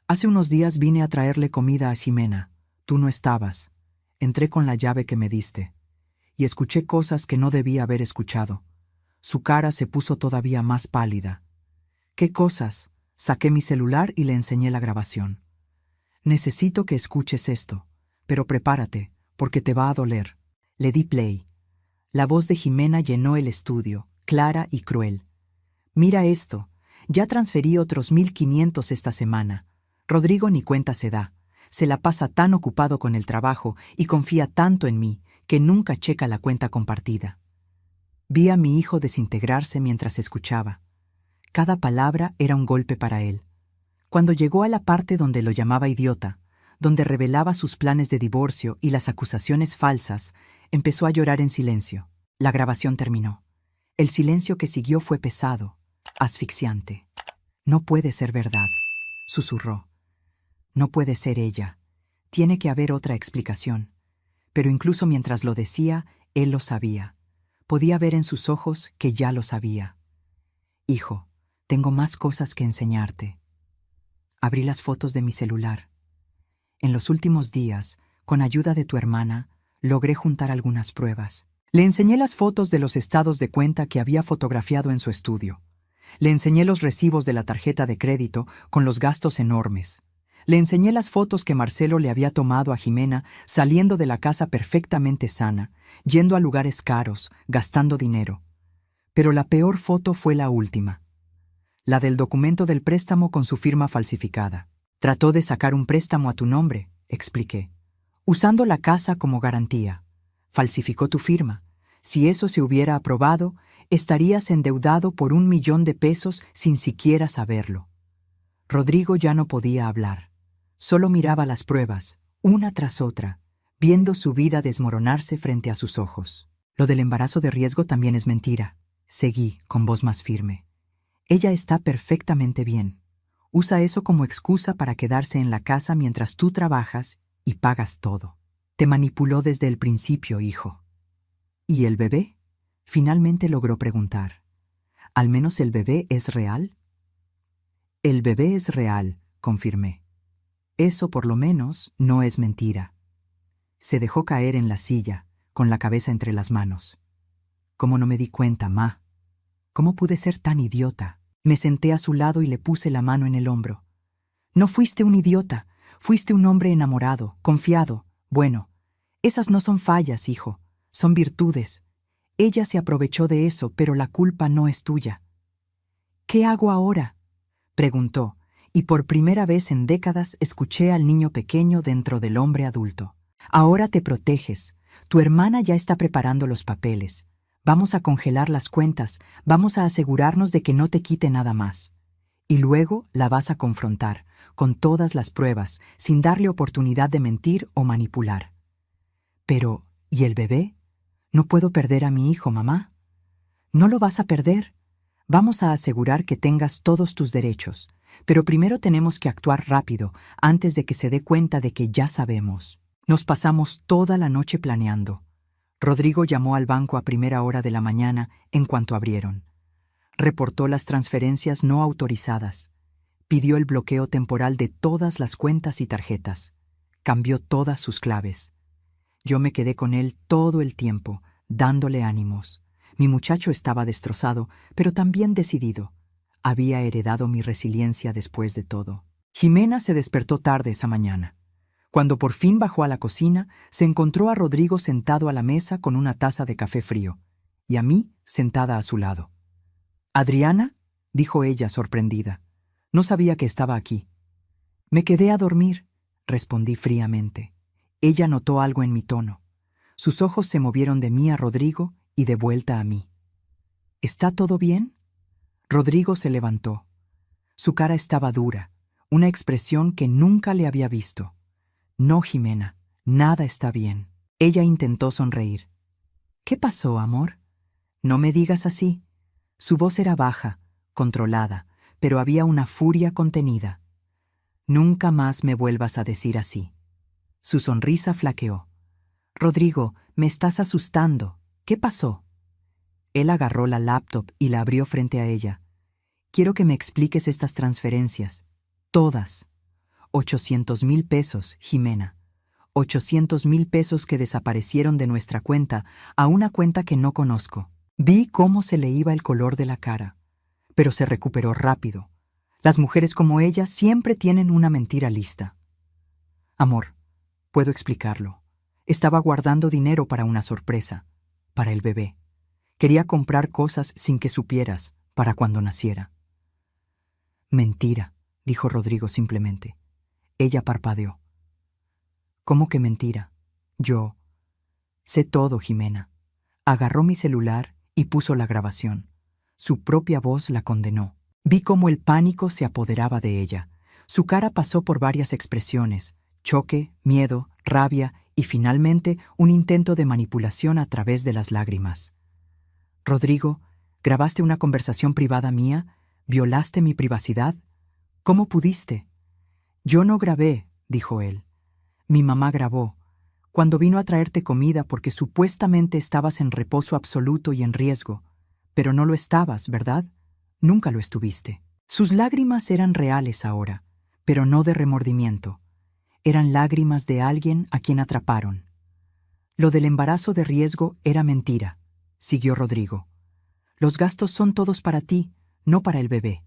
Hace unos días vine a traerle comida a Jimena. Tú no estabas. Entré con la llave que me diste. Y escuché cosas que no debía haber escuchado. Su cara se puso todavía más pálida. ¿Qué cosas? Saqué mi celular y le enseñé la grabación. Necesito que escuches esto, pero prepárate, porque te va a doler. Le di play. La voz de Jimena llenó el estudio, clara y cruel. Mira esto, ya transferí otros 1,500 esta semana. Rodrigo ni cuenta se da. Se la pasa tan ocupado con el trabajo y confía tanto en mí que nunca checa la cuenta compartida. Vi a mi hijo desintegrarse mientras escuchaba. Cada palabra era un golpe para él. Cuando llegó a la parte donde lo llamaba idiota, donde revelaba sus planes de divorcio y las acusaciones falsas, empezó a llorar en silencio. La grabación terminó. El silencio que siguió fue pesado, asfixiante. «No puede ser verdad», susurró. «No puede ser ella. Tiene que haber otra explicación». Pero incluso mientras lo decía, él lo sabía. Podía ver en sus ojos que ya lo sabía. «Hijo, tengo más cosas que enseñarte». Abrí las fotos de mi celular. En los últimos días, con ayuda de tu hermana, logré juntar algunas pruebas. Le enseñé las fotos de los estados de cuenta que había fotografiado en su estudio. Le enseñé los recibos de la tarjeta de crédito con los gastos enormes. Le enseñé las fotos que Marcelo le había tomado a Jimena saliendo de la casa perfectamente sana, yendo a lugares caros, gastando dinero. Pero la peor foto fue la última. La del documento del préstamo con su firma falsificada. «Trató de sacar un préstamo a tu nombre», expliqué, «usando la casa como garantía. Falsificó tu firma. Si eso se hubiera aprobado, estarías endeudado por 1 millón de pesos sin siquiera saberlo». Rodrigo ya no podía hablar. Solo miraba las pruebas, una tras otra, viendo su vida desmoronarse frente a sus ojos. «Lo del embarazo de riesgo también es mentira», seguí con voz más firme. «Ella está perfectamente bien. Usa eso como excusa para quedarse en la casa mientras tú trabajas y pagas todo. Te manipuló desde el principio, hijo». «¿Y el bebé?», finalmente logró preguntar. «¿Al menos el bebé es real?». «El bebé es real», confirmé. «Eso por lo menos no es mentira». Se dejó caer en la silla, con la cabeza entre las manos. «¿Cómo no me di cuenta, ma? ¿Cómo pude ser tan idiota?». Me senté a su lado y le puse la mano en el hombro. «No fuiste un idiota, fuiste un hombre enamorado, confiado. Bueno, esas no son fallas, hijo, son virtudes. Ella se aprovechó de eso, pero la culpa no es tuya». «¿Qué hago ahora?», preguntó, y por primera vez en décadas escuché al niño pequeño dentro del hombre adulto. «Ahora te proteges. Tu hermana ya está preparando los papeles. Vamos a congelar las cuentas, vamos a asegurarnos de que no te quite nada más. Y luego la vas a confrontar, con todas las pruebas, sin darle oportunidad de mentir o manipular». «Pero, ¿y el bebé? No puedo perder a mi hijo, mamá». «No lo vas a perder. Vamos a asegurar que tengas todos tus derechos, pero primero tenemos que actuar rápido, antes de que se dé cuenta de que ya sabemos». Nos pasamos toda la noche planeando. Rodrigo llamó al banco a primera hora de la mañana en cuanto abrieron. Reportó las transferencias no autorizadas. Pidió el bloqueo temporal de todas las cuentas y tarjetas. Cambió todas sus claves. Yo me quedé con él todo el tiempo, dándole ánimos. Mi muchacho estaba destrozado, pero también decidido. Había heredado mi resiliencia después de todo. Jimena se despertó tarde esa mañana. Cuando por fin bajó a la cocina, se encontró a Rodrigo sentado a la mesa con una taza de café frío, y a mí sentada a su lado. «¿Adriana?», dijo ella sorprendida. «No sabía que estaba aquí». «Me quedé a dormir», respondí fríamente. Ella notó algo en mi tono. Sus ojos se movieron de mí a Rodrigo y de vuelta a mí. «¿Está todo bien?». Rodrigo se levantó. Su cara estaba dura, una expresión que nunca le había visto. «No, Jimena, nada está bien». Ella intentó sonreír. «¿Qué pasó, amor?». «No me digas así». Su voz era baja, controlada, pero había una furia contenida. «Nunca más me vuelvas a decir así». Su sonrisa flaqueó. «Rodrigo, me estás asustando. ¿Qué pasó?». Él agarró la laptop y la abrió frente a ella. «Quiero que me expliques estas transferencias. Todas. 800,000 pesos, Jimena. 800,000 pesos que desaparecieron de nuestra cuenta a una cuenta que no conozco». Vi cómo se le iba el color de la cara, pero se recuperó rápido. Las mujeres como ella siempre tienen una mentira lista. «Amor, puedo explicarlo. Estaba guardando dinero para una sorpresa, para el bebé. Quería comprar cosas sin que supieras, para cuando naciera». «Mentira», dijo Rodrigo simplemente. Ella parpadeó. «¿Cómo que mentira? Yo sé todo, Jimena». Agarró mi celular y puso la grabación. Su propia voz la condenó. Vi cómo el pánico se apoderaba de ella. Su cara pasó por varias expresiones: choque, miedo, rabia y finalmente un intento de manipulación a través de las lágrimas. Rodrigo, ¿grabaste una conversación privada mía? ¿Violaste mi privacidad? ¿Cómo pudiste? Yo no grabé, dijo él. Mi mamá grabó, cuando vino a traerte comida porque supuestamente estabas en reposo absoluto y en riesgo, pero no lo estabas, ¿verdad? Nunca lo estuviste. Sus lágrimas eran reales ahora, pero no de remordimiento. Eran lágrimas de alguien a quien atraparon. Lo del embarazo de riesgo era mentira, siguió Rodrigo. Los gastos son todos para ti, no para el bebé.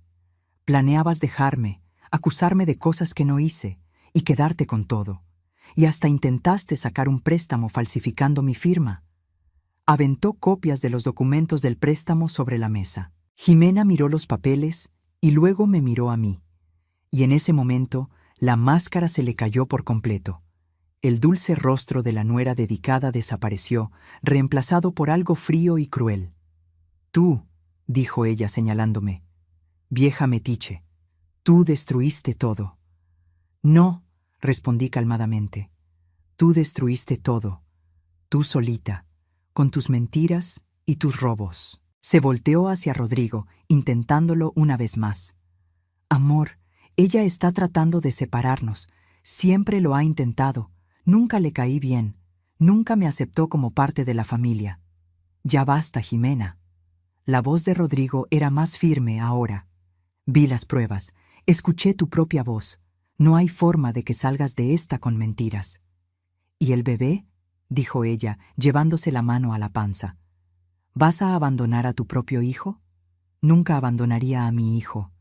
Planeabas dejarme, acusarme de cosas que no hice y quedarte con todo. Y hasta intentaste sacar un préstamo falsificando mi firma. Aventó copias de los documentos del préstamo sobre la mesa. Jimena miró los papeles y luego me miró a mí. Y en ese momento, la máscara se le cayó por completo. El dulce rostro de la nuera dedicada desapareció, reemplazado por algo frío y cruel. Tú, dijo ella señalándome, vieja metiche, tú destruiste todo. No, respondí calmadamente. Tú destruiste todo, tú solita, con tus mentiras y tus robos. Se volteó hacia Rodrigo, intentándolo una vez más. Amor, ella está tratando de separarnos. Siempre lo ha intentado. Nunca le caí bien. Nunca me aceptó como parte de la familia. Ya basta, Jimena. La voz de Rodrigo era más firme ahora. Vi las pruebas. Escuché tu propia voz. No hay forma de que salgas de esta con mentiras. ¿Y el bebé? Dijo ella, llevándose la mano a la panza. ¿Vas a abandonar a tu propio hijo? Nunca abandonaría a mi hijo.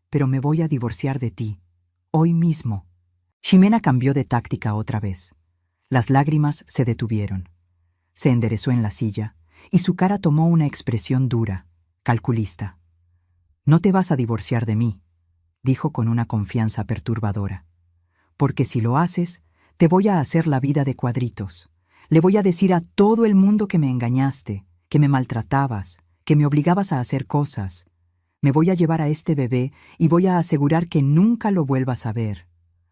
Pero me voy a divorciar de ti. Hoy mismo. Ximena cambió de táctica otra vez. Las lágrimas se detuvieron. Se enderezó en la silla, y su cara tomó una expresión dura, calculista. No te vas a divorciar de mí, dijo con una confianza perturbadora. Porque si lo haces, te voy a hacer la vida de cuadritos. Le voy a decir a todo el mundo que me engañaste, que me maltratabas, que me obligabas a hacer cosas. Me voy a llevar a este bebé y voy a asegurar que nunca lo vuelvas a ver.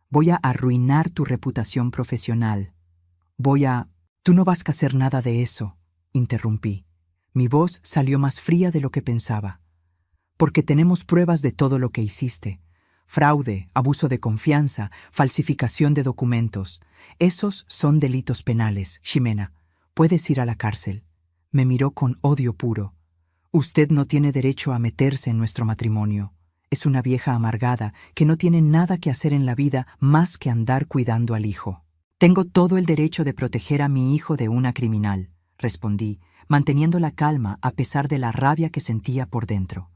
Voy a arruinar tu reputación profesional. Tú no vas a hacer nada de eso, interrumpí. Mi voz salió más fría de lo que pensaba. Porque tenemos pruebas de todo lo que hiciste. Fraude, abuso de confianza, falsificación de documentos. Esos son delitos penales, Ximena. Puedes ir a la cárcel. Me miró con odio puro. Usted no tiene derecho a meterse en nuestro matrimonio. Es una vieja amargada que no tiene nada que hacer en la vida más que andar cuidando al hijo. Tengo todo el derecho de proteger a mi hijo de una criminal, respondí, manteniendo la calma a pesar de la rabia que sentía por dentro.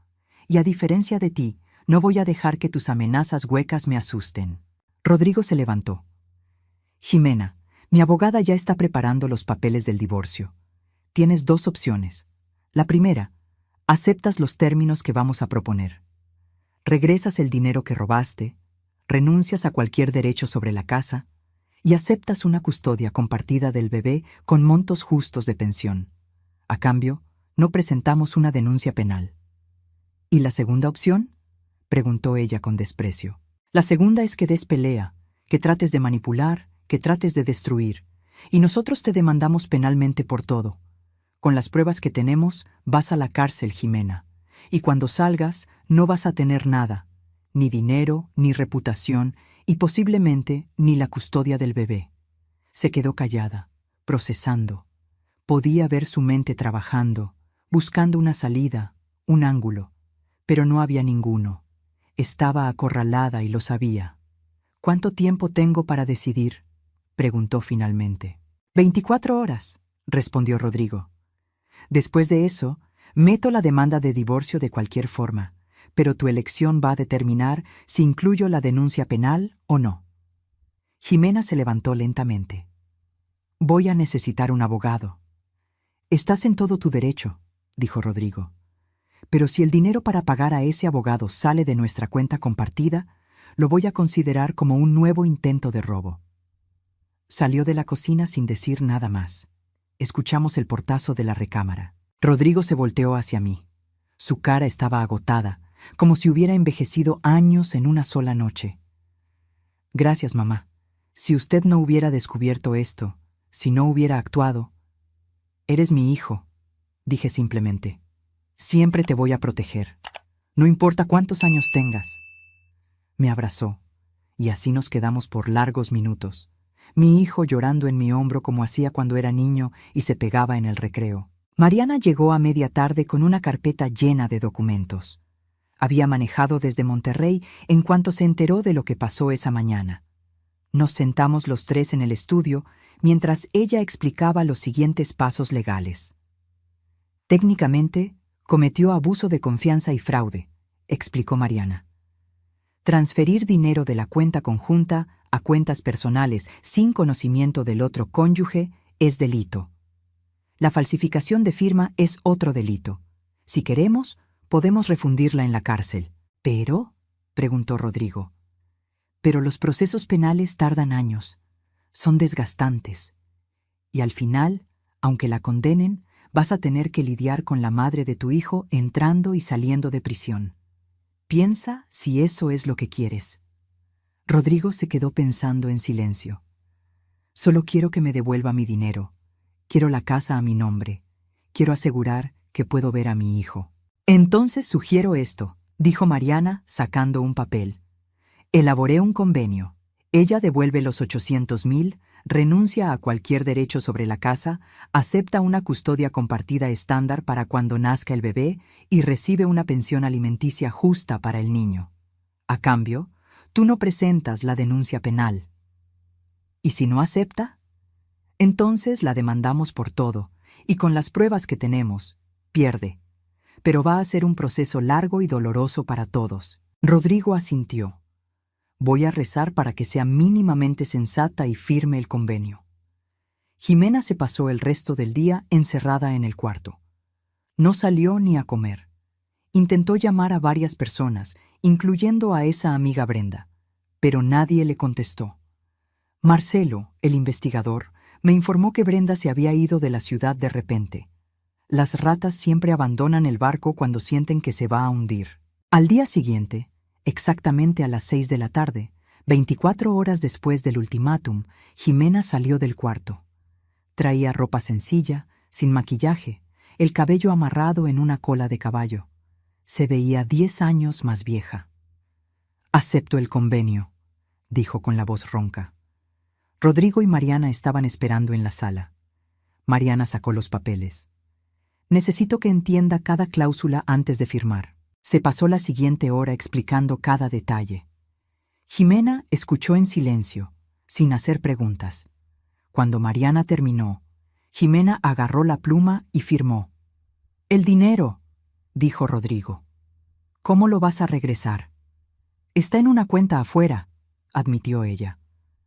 Y a diferencia de ti, no voy a dejar que tus amenazas huecas me asusten. Rodrigo se levantó. Ximena, mi abogada ya está preparando los papeles del divorcio. Tienes dos opciones. La primera, aceptas los términos que vamos a proponer. Regresas el dinero que robaste, renuncias a cualquier derecho sobre la casa y aceptas una custodia compartida del bebé con montos justos de pensión. A cambio, no presentamos una denuncia penal. ¿Y la segunda opción?, preguntó ella con desprecio. La segunda es que des pelea, que trates de manipular, que trates de destruir, y nosotros te demandamos penalmente por todo. Con las pruebas que tenemos, vas a la cárcel, Ximena, y cuando salgas no vas a tener nada, ni dinero, ni reputación, y posiblemente ni la custodia del bebé. Se quedó callada, procesando. Podía ver su mente trabajando, buscando una salida, un ángulo, pero no había ninguno. Estaba acorralada y lo sabía. ¿Cuánto tiempo tengo para decidir?, preguntó finalmente. 24 horas, respondió Rodrigo. Después de eso, meto la demanda de divorcio de cualquier forma, pero tu elección va a determinar si incluyo la denuncia penal o no. Ximena se levantó lentamente. Voy a necesitar un abogado. Estás en todo tu derecho, dijo Rodrigo. Pero si el dinero para pagar a ese abogado sale de nuestra cuenta compartida, lo voy a considerar como un nuevo intento de robo. Salió de la cocina sin decir nada más. Escuchamos el portazo de la recámara. Rodrigo se volteó hacia mí. Su cara estaba agotada, como si hubiera envejecido años en una sola noche. Gracias, mamá. Si usted no hubiera descubierto esto, si no hubiera actuado... Eres mi hijo, dije simplemente. Siempre te voy a proteger. No importa cuántos años tengas. Me abrazó, y así nos quedamos por largos minutos. Mi hijo llorando en mi hombro como hacía cuando era niño y se pegaba en el recreo. Mariana llegó a media tarde con una carpeta llena de documentos. Había manejado desde Monterrey en cuanto se enteró de lo que pasó esa mañana. Nos sentamos los tres en el estudio mientras ella explicaba los siguientes pasos legales. Técnicamente, cometió abuso de confianza y fraude, explicó Mariana. Transferir dinero de la cuenta conjunta a cuentas personales sin conocimiento del otro cónyuge es delito. La falsificación de firma es otro delito. Si queremos, podemos refundirla en la cárcel. ¿Pero? Preguntó Rodrigo. Pero los procesos penales tardan años. Son desgastantes. Y al final, aunque la condenen, vas a tener que lidiar con la madre de tu hijo entrando y saliendo de prisión. Piensa si eso es lo que quieres. Rodrigo se quedó pensando en silencio. Solo quiero que me devuelva mi dinero. Quiero la casa a mi nombre. Quiero asegurar que puedo ver a mi hijo. Entonces sugiero esto, dijo Mariana, sacando un papel. Elaboré un convenio. Ella devuelve los 800,000, renuncia a cualquier derecho sobre la casa, acepta una custodia compartida estándar para cuando nazca el bebé y recibe una pensión alimenticia justa para el niño. A cambio, tú no presentas la denuncia penal. ¿Y si no acepta? Entonces la demandamos por todo, y con las pruebas que tenemos, pierde. Pero va a ser un proceso largo y doloroso para todos. Rodrigo asintió. Voy a rezar para que sea mínimamente sensata y firme el convenio. Jimena se pasó el resto del día encerrada en el cuarto. No salió ni a comer. Intentó llamar a varias personas, incluyendo a esa amiga Brenda, pero nadie le contestó. Marcelo, el investigador, me informó que Brenda se había ido de la ciudad de repente. Las ratas siempre abandonan el barco cuando sienten que se va a hundir. Al día siguiente, exactamente a las 6 de la tarde, 24 horas después del ultimátum, Jimena salió del cuarto. Traía ropa sencilla, sin maquillaje, el cabello amarrado en una cola de caballo. Se veía 10 años más vieja. «Acepto el convenio», dijo con la voz ronca. Rodrigo y Mariana estaban esperando en la sala. Mariana sacó los papeles. «Necesito que entienda cada cláusula antes de firmar». Se pasó la siguiente hora explicando cada detalle. Jimena escuchó en silencio, sin hacer preguntas. Cuando Mariana terminó, Jimena agarró la pluma y firmó. «El dinero», dijo Rodrigo. «¿Cómo lo vas a regresar?» «Está en una cuenta afuera», admitió ella.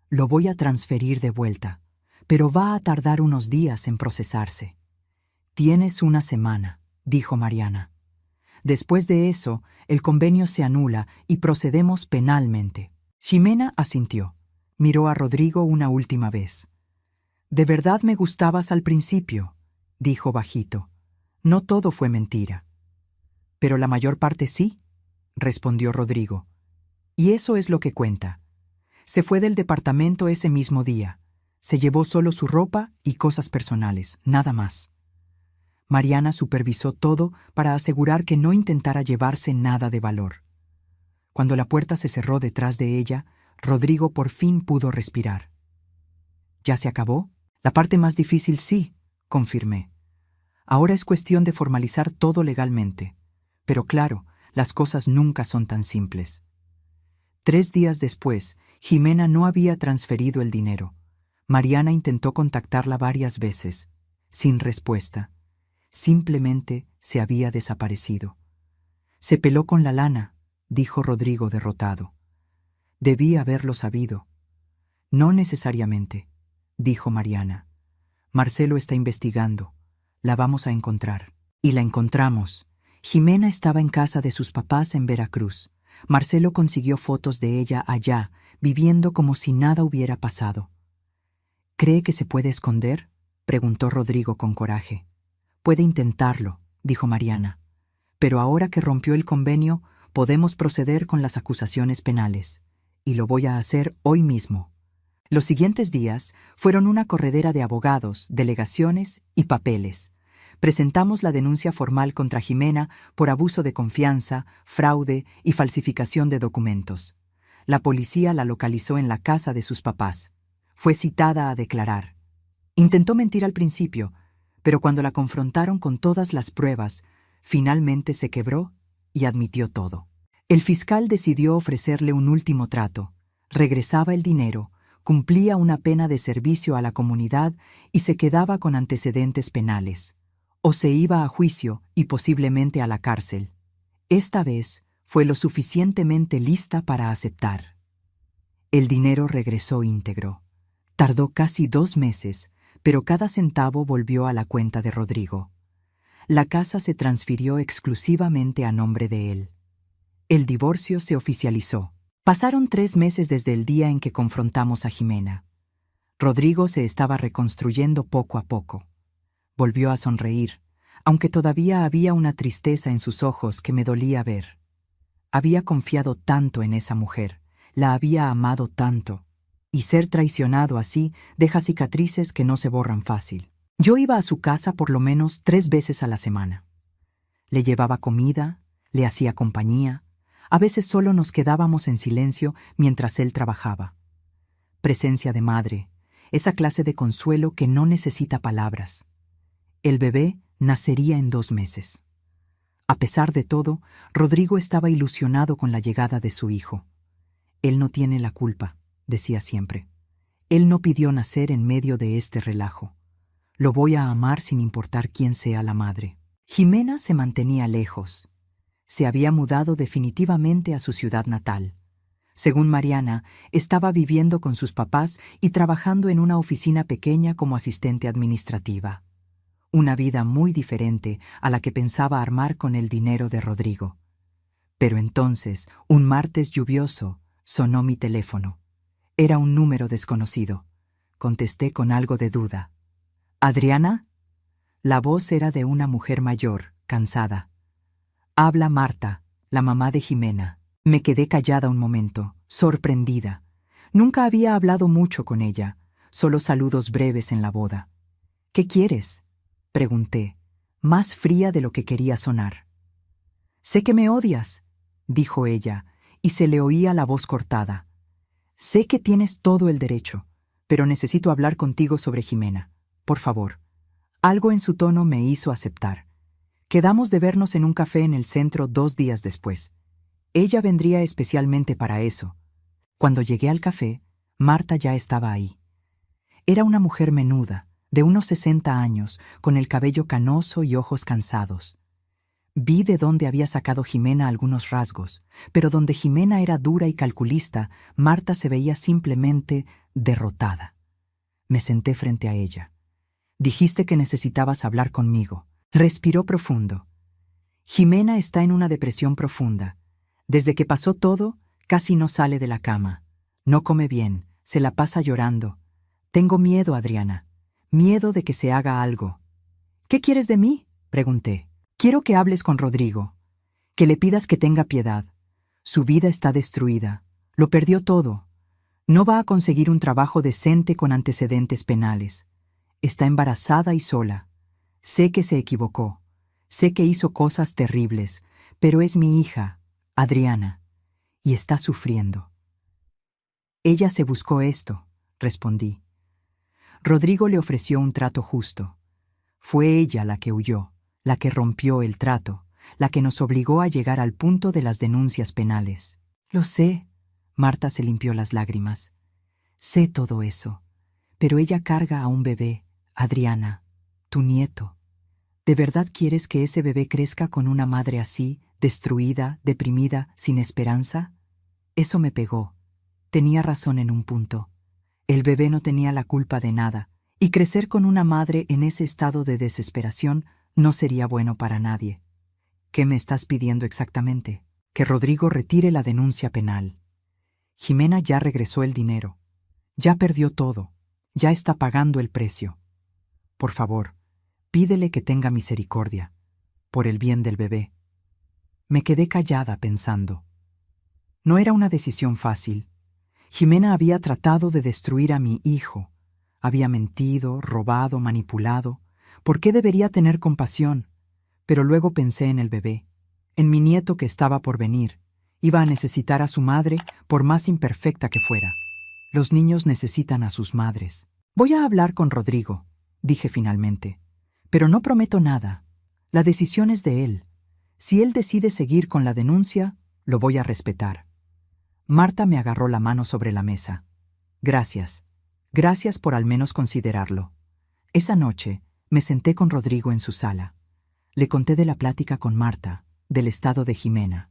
«Lo voy a transferir de vuelta, pero va a tardar unos días en procesarse». «Tienes una semana», dijo Mariana. Después de eso, el convenio se anula y procedemos penalmente. Jimena asintió. Miró a Rodrigo una última vez. «De verdad me gustabas al principio», dijo bajito. «No todo fue mentira». «Pero la mayor parte sí», respondió Rodrigo. «Y eso es lo que cuenta. Se fue del departamento ese mismo día. Se llevó solo su ropa y cosas personales, nada más». Mariana supervisó todo para asegurar que no intentara llevarse nada de valor. Cuando la puerta se cerró detrás de ella, Rodrigo por fin pudo respirar. «¿Ya se acabó?» «La parte más difícil sí», confirmé. «Ahora es cuestión de formalizar todo legalmente. Pero claro, las cosas nunca son tan simples». 3 días después, Jimena no había transferido el dinero. Mariana intentó contactarla varias veces, sin respuesta. Simplemente se había desaparecido. «Se peló con la lana», dijo Rodrigo derrotado. «Debí haberlo sabido». «No necesariamente», dijo Mariana. «Marcelo está investigando. La vamos a encontrar». Y la encontramos. Jimena estaba en casa de sus papás en Veracruz. Marcelo consiguió fotos de ella allá, viviendo como si nada hubiera pasado. «¿Cree que se puede esconder?», preguntó Rodrigo con coraje. «Puede intentarlo», dijo Mariana. «Pero ahora que rompió el convenio, podemos proceder con las acusaciones penales. Y lo voy a hacer hoy mismo. Los siguientes días fueron una corredera de abogados, delegaciones y papeles. Presentamos la denuncia formal contra Jimena por abuso de confianza, fraude y falsificación de documentos. La policía la localizó en la casa de sus papás. Fue citada a declarar. Intentó mentir al principio, pero cuando la confrontaron con todas las pruebas, finalmente se quebró y admitió todo. El fiscal decidió ofrecerle un último trato. Regresaba el dinero, cumplía una pena de servicio a la comunidad y se quedaba con antecedentes penales. O se iba a juicio y posiblemente a la cárcel. Esta vez fue lo suficientemente lista para aceptar. El dinero regresó íntegro. Tardó casi 2 meses, pero cada centavo volvió a la cuenta de Rodrigo. La casa se transfirió exclusivamente a nombre de él. El divorcio se oficializó. Pasaron 3 meses desde el día en que confrontamos a Jimena. Rodrigo se estaba reconstruyendo poco a poco. Volvió a sonreír, aunque todavía había una tristeza en sus ojos que me dolía ver. Había confiado tanto en esa mujer, la había amado tanto, y ser traicionado así deja cicatrices que no se borran fácil. Yo iba a su casa por lo menos 3 veces a la semana. Le llevaba comida, le hacía compañía, a veces solo nos quedábamos en silencio mientras él trabajaba. Presencia de madre, esa clase de consuelo que no necesita palabras. El bebé nacería en 2 meses. A pesar de todo, Rodrigo estaba ilusionado con la llegada de su hijo. Él no tiene la culpa, decía siempre. Él no pidió nacer en medio de este relajo. Lo voy a amar sin importar quién sea la madre. Jimena se mantenía lejos. Se había mudado definitivamente a su ciudad natal. Según Mariana, estaba viviendo con sus papás y trabajando en una oficina pequeña como asistente administrativa. Una vida muy diferente a la que pensaba armar con el dinero de Rodrigo. Pero entonces, un martes lluvioso, sonó mi teléfono. Era un número desconocido. Contesté con algo de duda. ¿Adriana? La voz era de una mujer mayor, cansada. Habla Marta, la mamá de Jimena. Me quedé callada un momento, sorprendida. Nunca había hablado mucho con ella, solo saludos breves en la boda. ¿Qué quieres?, pregunté, más fría de lo que quería sonar. Sé que me odias, dijo ella, y se le oía la voz cortada. Sé que tienes todo el derecho, pero necesito hablar contigo sobre Jimena. Por favor. Algo en su tono me hizo aceptar. Quedamos de vernos en un café en el centro 2 días después. Ella vendría especialmente para eso. Cuando llegué al café, Marta ya estaba ahí. Era una mujer menuda, de unos 60 años, con el cabello canoso y ojos cansados. Vi de dónde había sacado Jimena algunos rasgos, pero donde Jimena era dura y calculista, Marta se veía simplemente derrotada. Me senté frente a ella. Dijiste que necesitabas hablar conmigo. Respiró profundo. Jimena está en una depresión profunda. Desde que pasó todo, casi no sale de la cama. No come bien, se la pasa llorando. Tengo miedo, Adriana. Miedo de que se haga algo. ¿Qué quieres de mí?, pregunté. Quiero que hables con Rodrigo, que le pidas que tenga piedad. Su vida está destruida. Lo perdió todo. No va a conseguir un trabajo decente con antecedentes penales. Está embarazada y sola. Sé que se equivocó. Sé que hizo cosas terribles, pero es mi hija, Adriana, y está sufriendo. Ella se buscó esto, respondí. Rodrigo le ofreció un trato justo. Fue ella la que huyó, la que rompió el trato, la que nos obligó a llegar al punto de las denuncias penales. Lo sé, Marta se limpió las lágrimas. Sé todo eso, pero ella carga a un bebé, Adriana, tu nieto. ¿De verdad quieres que ese bebé crezca con una madre así, destruida, deprimida, sin esperanza? Eso me pegó. Tenía razón en un punto. El bebé no tenía la culpa de nada, y crecer con una madre en ese estado de desesperación no sería bueno para nadie. ¿Qué me estás pidiendo exactamente? Que Rodrigo retire la denuncia penal. Jimena ya regresó el dinero. Ya perdió todo. Ya está pagando el precio. Por favor, pídele que tenga misericordia, por el bien del bebé. Me quedé callada pensando. No era una decisión fácil. Jimena había tratado de destruir a mi hijo. Había mentido, robado, manipulado. ¿Por qué debería tener compasión? Pero luego pensé en el bebé, en mi nieto que estaba por venir. Iba a necesitar a su madre, por más imperfecta que fuera. Los niños necesitan a sus madres. Voy a hablar con Rodrigo, dije finalmente. Pero no prometo nada. La decisión es de él. Si él decide seguir con la denuncia, lo voy a respetar. Marta me agarró la mano sobre la mesa. Gracias. Gracias por al menos considerarlo. Esa noche me senté con Rodrigo en su sala. Le conté de la plática con Marta, del estado de Jimena.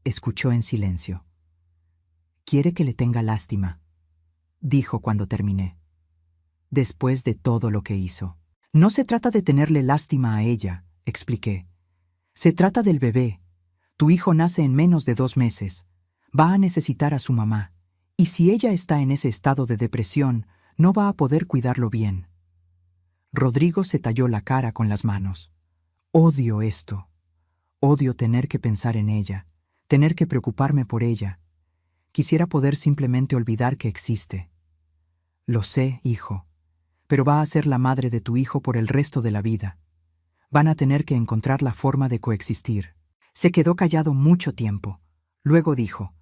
Escuchó en silencio. «Quiere que le tenga lástima», dijo cuando terminé. «Después de todo lo que hizo». «No se trata de tenerle lástima a ella», expliqué. «Se trata del bebé. Tu hijo nace en menos de 2 meses. Va a necesitar a su mamá. Y si ella está en ese estado de depresión, no va a poder cuidarlo bien». Rodrigo se talló la cara con las manos. «Odio esto. Odio tener que pensar en ella, tener que preocuparme por ella. Quisiera poder simplemente olvidar que existe». «Lo sé, hijo, pero va a ser la madre de tu hijo por el resto de la vida. Van a tener que encontrar la forma de coexistir». Se quedó callado mucho tiempo. Luego dijo,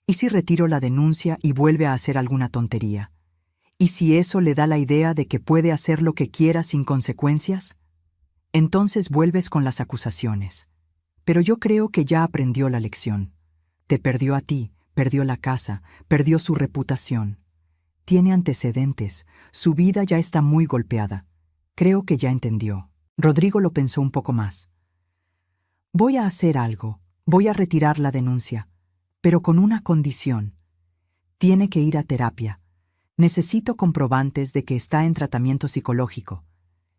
«¿Y si retiro la denuncia y vuelve a hacer alguna tontería? ¿Y si eso le da la idea de que puede hacer lo que quiera sin consecuencias? Entonces vuelves con las acusaciones. Pero yo creo que ya aprendió la lección. Te perdió a ti, perdió la casa, perdió su reputación. Tiene antecedentes, su vida ya está muy golpeada. Creo que ya entendió». Rodrigo lo pensó un poco más. «Voy a hacer algo, voy a retirar la denuncia, pero con una condición. Tiene que ir a terapia. Necesito comprobantes de que está en tratamiento psicológico.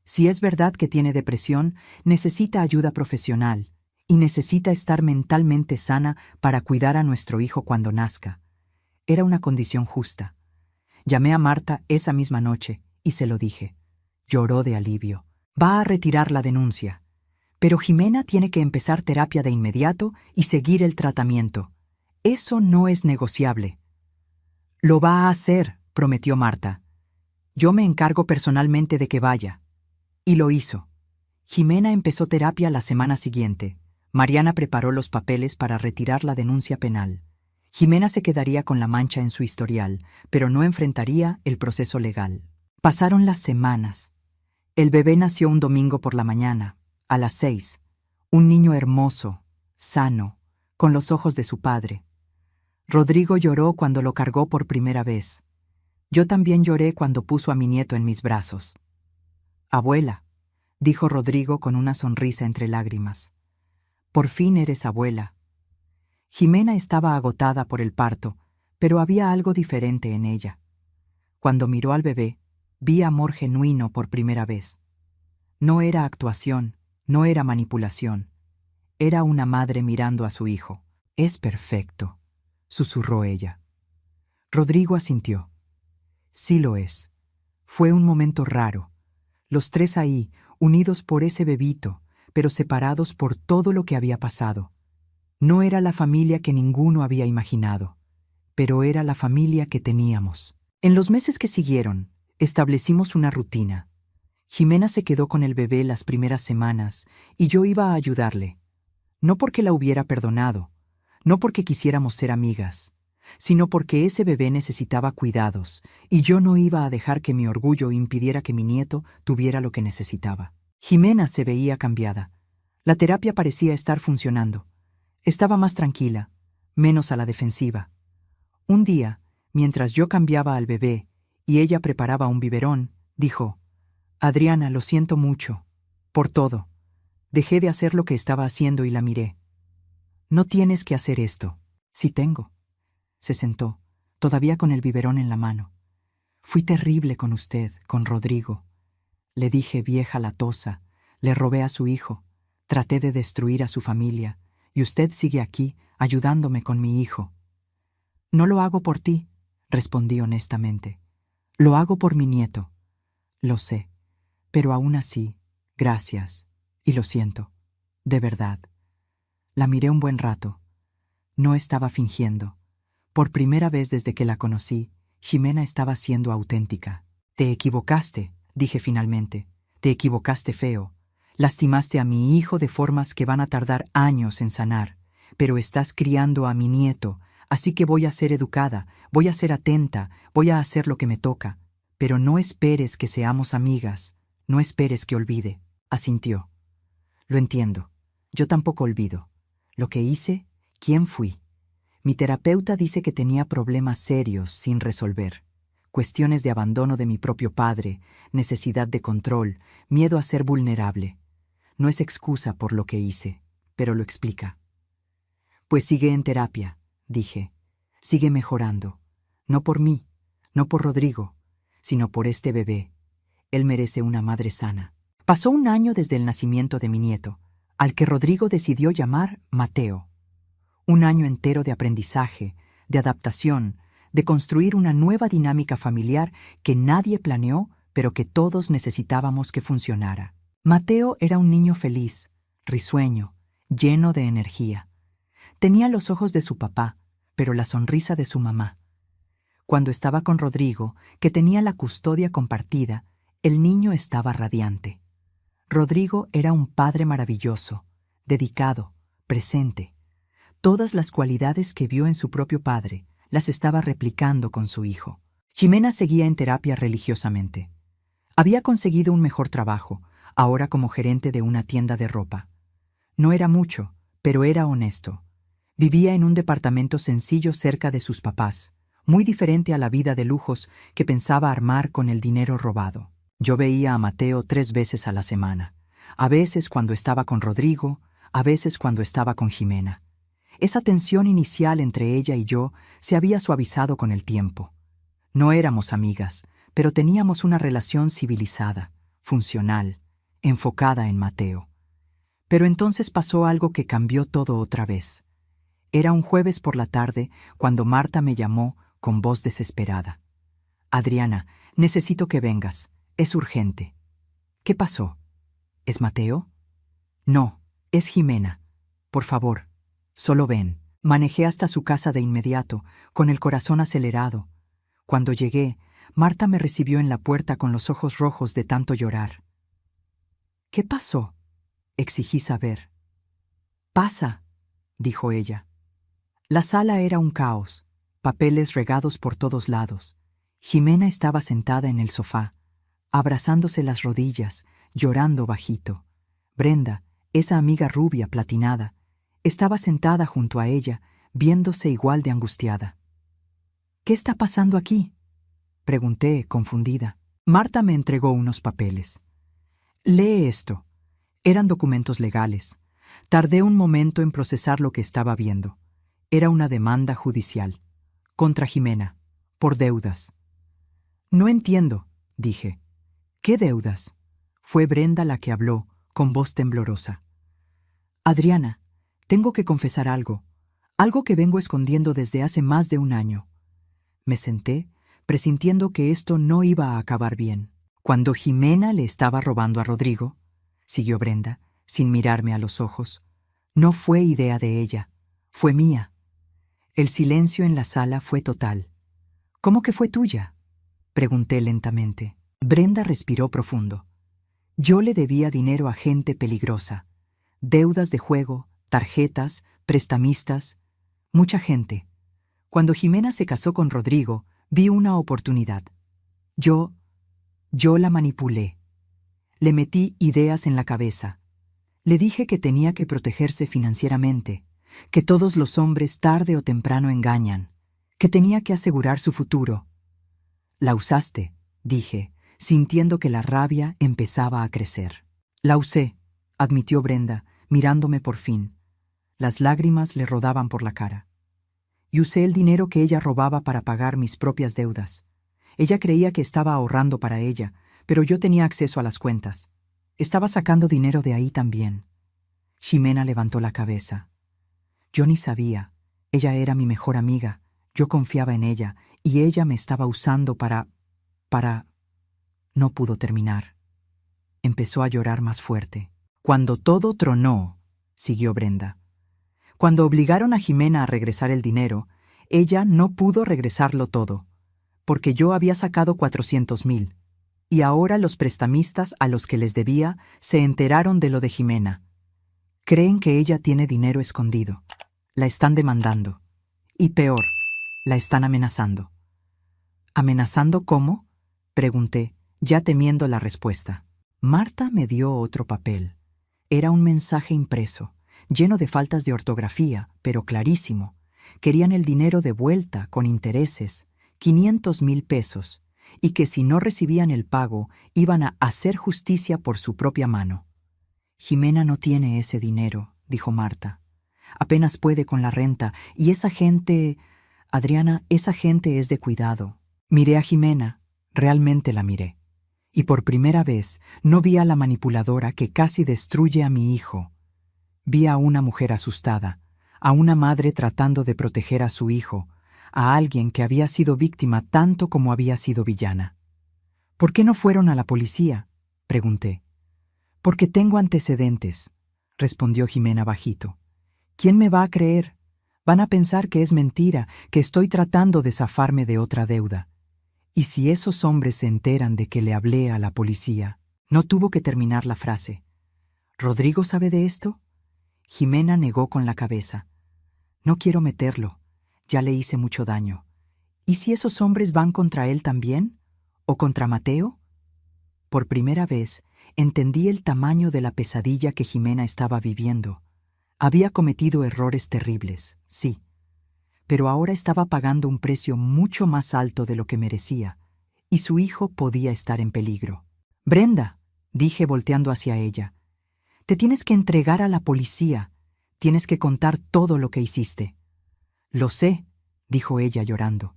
Si es verdad que tiene depresión, necesita ayuda profesional y necesita estar mentalmente sana para cuidar a nuestro hijo cuando nazca». Era una condición justa. Llamé a Marta esa misma noche y se lo dije. Lloró de alivio. «Va a retirar la denuncia. Pero Jimena tiene que empezar terapia de inmediato y seguir el tratamiento. Eso no es negociable». «Lo va a hacer», prometió Marta. «Yo me encargo personalmente de que vaya». Y lo hizo. Jimena empezó terapia la semana siguiente. Mariana preparó los papeles para retirar la denuncia penal. Jimena se quedaría con la mancha en su historial, pero no enfrentaría el proceso legal. Pasaron las semanas. El bebé nació un domingo por la mañana, a las 6. Un niño hermoso, sano, con los ojos de su padre. Rodrigo lloró cuando lo cargó por primera vez. Yo también lloré cuando puso a mi nieto en mis brazos. «Abuela», dijo Rodrigo con una sonrisa entre lágrimas. «Por fin eres abuela». Jimena estaba agotada por el parto, pero había algo diferente en ella. Cuando miró al bebé, vi amor genuino por primera vez. No era actuación, no era manipulación. Era una madre mirando a su hijo. «Es perfecto», susurró ella. Rodrigo asintió. «Sí lo es. Fue un momento raro. Los 3 ahí, unidos por ese bebito, pero separados por todo lo que había pasado. No era la familia que ninguno había imaginado, pero era la familia que teníamos». En los meses que siguieron, establecimos una rutina. Jimena se quedó con el bebé las primeras semanas y yo iba a ayudarle. No porque la hubiera perdonado, no porque quisiéramos ser amigas, sino porque ese bebé necesitaba cuidados y yo no iba a dejar que mi orgullo impidiera que mi nieto tuviera lo que necesitaba. Jimena se veía cambiada. La terapia parecía estar funcionando. Estaba más tranquila, menos a la defensiva. Un día, mientras yo cambiaba al bebé y ella preparaba un biberón, dijo: «Adriana, lo siento mucho. Por todo. Dejé de hacer lo que estaba haciendo y la miré. No tienes que hacer esto». «Sí tengo». Se sentó, todavía con el biberón en la mano. «Fui terrible con usted, con Rodrigo. Le dije vieja latosa, le robé a su hijo, traté de destruir a su familia, y usted sigue aquí, ayudándome con mi hijo». «No lo hago por ti», respondí honestamente. «Lo hago por mi nieto». «Lo sé, pero aún así, gracias, y lo siento, de verdad». La miré un buen rato. No estaba fingiendo. Por primera vez desde que la conocí, Ximena estaba siendo auténtica. Te equivocaste, dije finalmente. Te equivocaste feo. Lastimaste a mi hijo de formas que van a tardar años en sanar, pero estás criando a mi nieto, así que voy a ser educada, voy a ser atenta, voy a hacer lo que me toca. Pero no esperes que seamos amigas, no esperes que olvide. Asintió. Lo entiendo. Yo tampoco olvido. Lo que hice, ¿quién fui? Mi terapeuta dice que tenía problemas serios sin resolver. Cuestiones de abandono de mi propio padre, necesidad de control, miedo a ser vulnerable. No es excusa por lo que hice, pero lo explica. Pues sigue en terapia, dije. Sigue mejorando. No por mí, no por Rodrigo, sino por este bebé. Él merece una madre sana. Pasó un año desde el nacimiento de mi nieto, al que Rodrigo decidió llamar Mateo. Un año entero de aprendizaje, de adaptación, de construir una nueva dinámica familiar que nadie planeó, pero que todos necesitábamos que funcionara. Mateo era un niño feliz, risueño, lleno de energía. Tenía los ojos de su papá, pero la sonrisa de su mamá. Cuando estaba con Rodrigo, que tenía la custodia compartida, el niño estaba radiante. Rodrigo era un padre maravilloso, dedicado, presente. Todas las cualidades que vio en su propio padre las estaba replicando con su hijo. Ximena seguía en terapia religiosamente. Había conseguido un mejor trabajo, ahora como gerente de una tienda de ropa. No era mucho, pero era honesto. Vivía en un departamento sencillo cerca de sus papás, muy diferente a la vida de lujos que pensaba armar con el dinero robado. Yo veía a Mateo 3 veces a la semana, a veces cuando estaba con Rodrigo, a veces cuando estaba con Ximena. Esa tensión inicial entre ella y yo se había suavizado con el tiempo. No éramos amigas, pero teníamos una relación civilizada, funcional, enfocada en Mateo. Pero entonces pasó algo que cambió todo otra vez. Era un jueves por la tarde cuando Marta me llamó con voz desesperada. «Adriana, necesito que vengas. Es urgente». «¿Qué pasó? ¿Es Mateo?» «No, es Ximena. Por favor, solo ven». Manejé hasta su casa de inmediato, con el corazón acelerado. Cuando llegué, Marta me recibió en la puerta con los ojos rojos de tanto llorar. «¿Qué pasó?», exigí saber. «Pasa», dijo ella. La sala era un caos, papeles regados por todos lados. Ximena estaba sentada en el sofá, abrazándose las rodillas, llorando bajito. Brenda, esa amiga rubia platinada, estaba sentada junto a ella, viéndose igual de angustiada. «¿Qué está pasando aquí?», pregunté, confundida. Marta me entregó unos papeles. «Lee esto». Eran documentos legales. Tardé un momento en procesar lo que estaba viendo. Era una demanda judicial. Contra Ximena. Por deudas. «No entiendo», dije. «¿Qué deudas?». Fue Brenda la que habló, con voz temblorosa. «Adriana, tengo que confesar algo. Algo que vengo escondiendo desde hace más de un año». Me senté, presintiendo que esto no iba a acabar bien. «Cuando Ximena le estaba robando a Rodrigo», siguió Brenda, sin mirarme a los ojos, «no fue idea de ella, fue mía». El silencio en la sala fue total. «¿Cómo que fue tuya?», pregunté lentamente. Brenda respiró profundo. Yo le debía dinero a gente peligrosa. Deudas de juego, tarjetas, prestamistas, mucha gente. Cuando Ximena se casó con Rodrigo, vi una oportunidad. Yo la manipulé. Le metí ideas en la cabeza. Le dije que tenía que protegerse financieramente, que todos los hombres tarde o temprano engañan, que tenía que asegurar su futuro. «La usaste», dije, sintiendo que la rabia empezaba a crecer. «La usé», admitió Brenda, mirándome por fin. Las lágrimas le rodaban por la cara. «Y usé el dinero que ella robaba para pagar mis propias deudas. Ella creía que estaba ahorrando para ella, pero yo tenía acceso a las cuentas. Estaba sacando dinero de ahí también». Ximena levantó la cabeza. «Yo ni sabía. Ella era mi mejor amiga. Yo confiaba en ella, y ella me estaba usando para... No pudo terminar. Empezó a llorar más fuerte. «Cuando todo tronó», siguió Brenda. «Cuando obligaron a Ximena a regresar el dinero, Ella no pudo regresarlo todo, porque yo había sacado 400,000. Y ahora los prestamistas a los que les debía se enteraron de lo de Jimena. Creen que ella tiene dinero escondido. La están demandando. Y peor, la están amenazando. ¿Amenazando cómo?, pregunté, ya temiendo la respuesta. Marta me dio otro papel. Era un mensaje impreso, lleno de faltas de ortografía, pero clarísimo. Querían el dinero de vuelta, con intereses, 500,000 pesos, y que si no recibían el pago, iban a hacer justicia por su propia mano. Jimena no tiene ese dinero, dijo Marta. Apenas puede con la renta, y esa gente... Adriana, esa gente es de cuidado. Miré a Jimena, realmente la miré. Y por primera vez no vi a la manipuladora que casi destruye a mi hijo. Vi a una mujer asustada, a una madre tratando de proteger a su hijo, a alguien que había sido víctima tanto como había sido villana. ¿Por qué no fueron a la policía?, pregunté. Porque tengo antecedentes, respondió Jimena bajito. ¿Quién me va a creer? Van a pensar que es mentira, que estoy tratando de zafarme de otra deuda. Y si esos hombres se enteran de que le hablé a la policía... No tuvo que terminar la frase. ¿Rodrigo sabe de esto? Jimena negó con la cabeza. No quiero meterlo. Ya le hice mucho daño. ¿Y si esos hombres van contra él también? ¿O contra Mateo? Por primera vez, entendí el tamaño de la pesadilla que Jimena estaba viviendo. Había cometido errores terribles, sí, pero ahora estaba pagando un precio mucho más alto de lo que merecía, y su hijo podía estar en peligro. «Brenda», dije volteando hacia ella, «te tienes que entregar a la policía, tienes que contar todo lo que hiciste». «Lo sé», dijo ella llorando.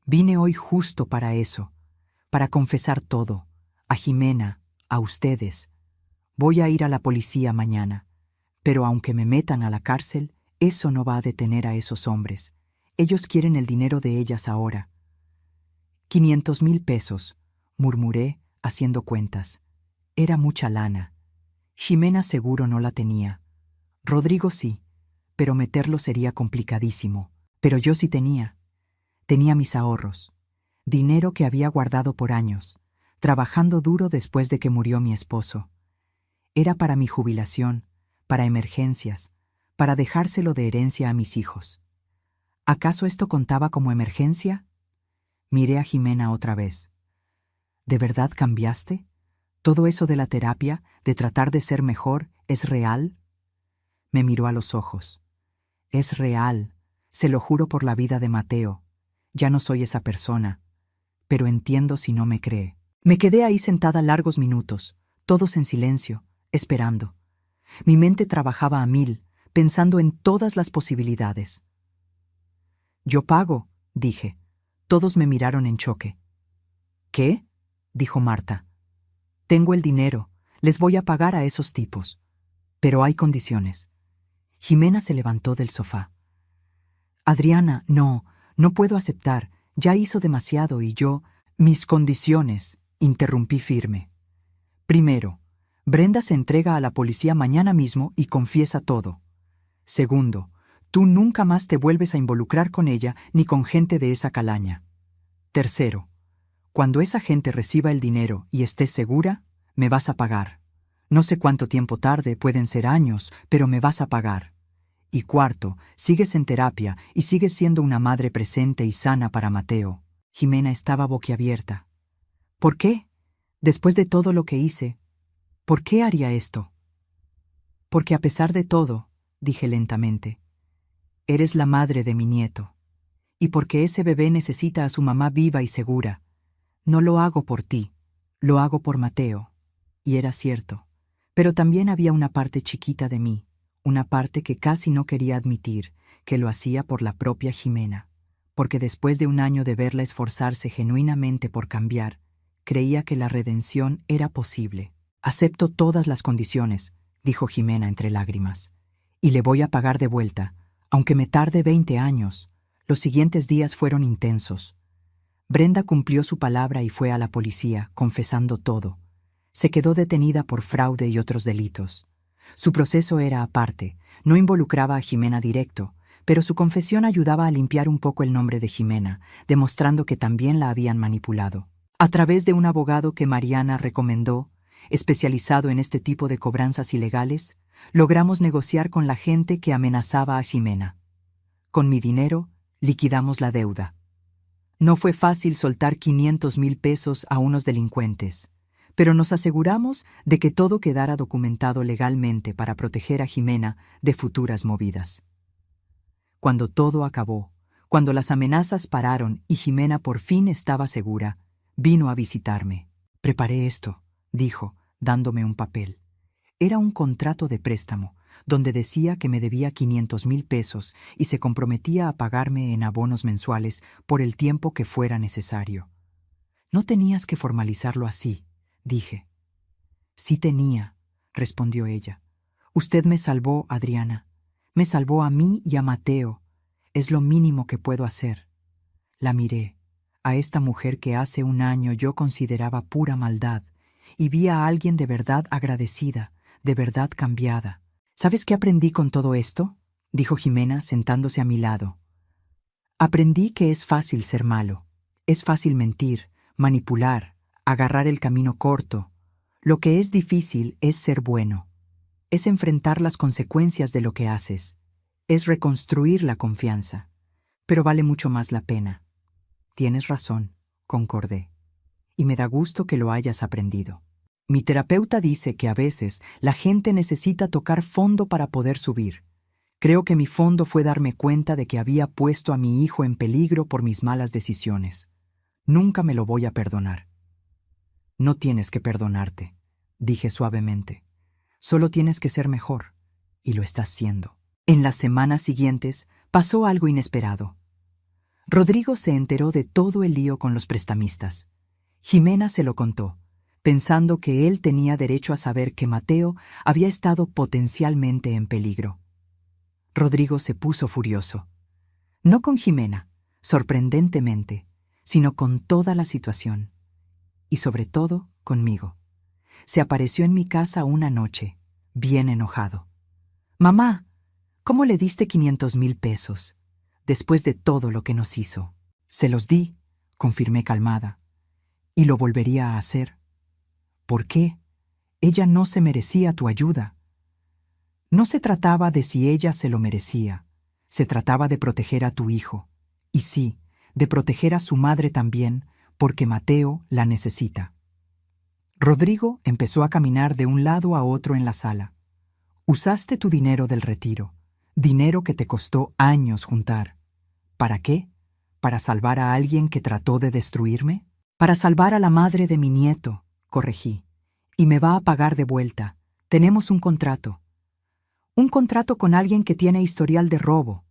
«Vine hoy justo para eso, para confesar todo, a Jimena, a ustedes. Voy a ir a la policía mañana. Pero aunque me metan a la cárcel, eso no va a detener a esos hombres. Ellos quieren el dinero de ellas ahora». 500,000 pesos, murmuré, haciendo cuentas. Era mucha lana. Jimena seguro no la tenía. Rodrigo sí, pero meterlo sería complicadísimo. Pero yo sí tenía. Tenía mis ahorros. Dinero que había guardado por años, trabajando duro después de que murió mi esposo. Era para mi jubilación, para emergencias, para dejárselo de herencia a mis hijos. ¿Acaso esto contaba como emergencia? Miré a Jimena otra vez. ¿De verdad cambiaste? ¿Todo eso de la terapia, de tratar de ser mejor, es real? Me miró a los ojos. Es real, se lo juro por la vida de Mateo. Ya no soy esa persona, pero entiendo si no me cree. Me quedé ahí sentada largos minutos, todos en silencio, esperando. Mi mente trabajaba a 1000, pensando en todas las posibilidades. «Yo pago», dije. Todos me miraron en choque. «¿Qué?», dijo Marta. «Tengo el dinero, les voy a pagar a esos tipos. Pero hay condiciones». Jimena se levantó del sofá. «Adriana, no puedo aceptar. Ya hizo demasiado y yo...» «Mis condiciones», interrumpí firme. «Primero, Brenda se entrega a la policía mañana mismo y confiesa todo. Segundo, tú nunca más te vuelves a involucrar con ella ni con gente de esa calaña. Tercero, cuando esa gente reciba el dinero y estés segura, me vas a pagar. No sé cuánto tiempo tarde, pueden ser años, pero me vas a pagar. Y cuarto, sigues en terapia y sigues siendo una madre presente y sana para Mateo». Jimena estaba boquiabierta. «¿Por qué? Después de todo lo que hice, ¿por qué haría esto?» «Porque a pesar de todo», dije lentamente, «eres la madre de mi nieto. Y porque ese bebé necesita a su mamá viva y segura. No lo hago por ti, lo hago por Mateo». Y era cierto. Pero también había una parte chiquita de mí, una parte que casi no quería admitir, que lo hacía por la propia Jimena. Porque después de un año de verla esforzarse genuinamente por cambiar, creía que la redención era posible. «Acepto todas las condiciones», dijo Jimena entre lágrimas. «Y le voy a pagar de vuelta, aunque me tarde 20 años. Los siguientes días fueron intensos. Brenda cumplió su palabra y fue a la policía, confesando todo. Se quedó detenida por fraude y otros delitos. Su proceso era aparte, no involucraba a Jimena directo, pero su confesión ayudaba a limpiar un poco el nombre de Jimena, demostrando que también la habían manipulado. A través de un abogado que Mariana recomendó, especializado en este tipo de cobranzas ilegales, logramos negociar con la gente que amenazaba a Jimena. Con mi dinero, liquidamos la deuda. No fue fácil soltar 500,000 pesos a unos delincuentes, pero nos aseguramos de que todo quedara documentado legalmente para proteger a Jimena de futuras movidas. Cuando todo acabó, cuando las amenazas pararon y Jimena por fin estaba segura, vino a visitarme. «Preparé esto», dijo, dándome un papel. Era un contrato de préstamo, donde decía que me debía 500,000 pesos y se comprometía a pagarme en abonos mensuales por el tiempo que fuera necesario. «No tenías que formalizarlo así», dije. «Sí tenía», respondió ella. «Usted me salvó, Adriana. Me salvó a mí y a Mateo. Es lo mínimo que puedo hacer». La miré, a esta mujer que hace un año yo consideraba pura maldad, y vi a alguien de verdad agradecida, de verdad cambiada. «¿Sabes qué aprendí con todo esto?», dijo Jimena sentándose a mi lado. «Aprendí que es fácil ser malo. Es fácil mentir, manipular, agarrar el camino corto. Lo que es difícil es ser bueno. Es enfrentar las consecuencias de lo que haces. Es reconstruir la confianza. Pero vale mucho más la pena». «Tienes razón», concordé. «Y me da gusto que lo hayas aprendido. Mi terapeuta dice que a veces la gente necesita tocar fondo para poder subir. Creo que mi fondo fue darme cuenta de que había puesto a mi hijo en peligro por mis malas decisiones. Nunca me lo voy a perdonar». «No tienes que perdonarte», dije suavemente. «Solo tienes que ser mejor, y lo estás siendo». En las semanas siguientes pasó algo inesperado. Rodrigo se enteró de todo el lío con los prestamistas. Jimena se lo contó, pensando que él tenía derecho a saber que Mateo había estado potencialmente en peligro. Rodrigo se puso furioso. No con Jimena, sorprendentemente, sino con toda la situación. Y sobre todo, conmigo. Se apareció en mi casa una noche, bien enojado. «Mamá, ¿cómo le diste 500,000 pesos? Después de todo lo que nos hizo». «Se los di», confirmé calmada. «Y lo volvería a hacer». «¿Por qué? Ella no se merecía tu ayuda». No se trataba de si ella se lo merecía. Se trataba de proteger a tu hijo. Y sí, de proteger a su madre también, porque Mateo la necesita. Rodrigo empezó a caminar de un lado a otro en la sala. «Usaste tu dinero del retiro, dinero que te costó años juntar. ¿Para qué? ¿Para salvar a alguien que trató de destruirme?» «Para salvar a la madre de mi nieto», corregí. «Y me va a pagar de vuelta. Tenemos un contrato». «Un contrato con alguien que tiene historial de robo»,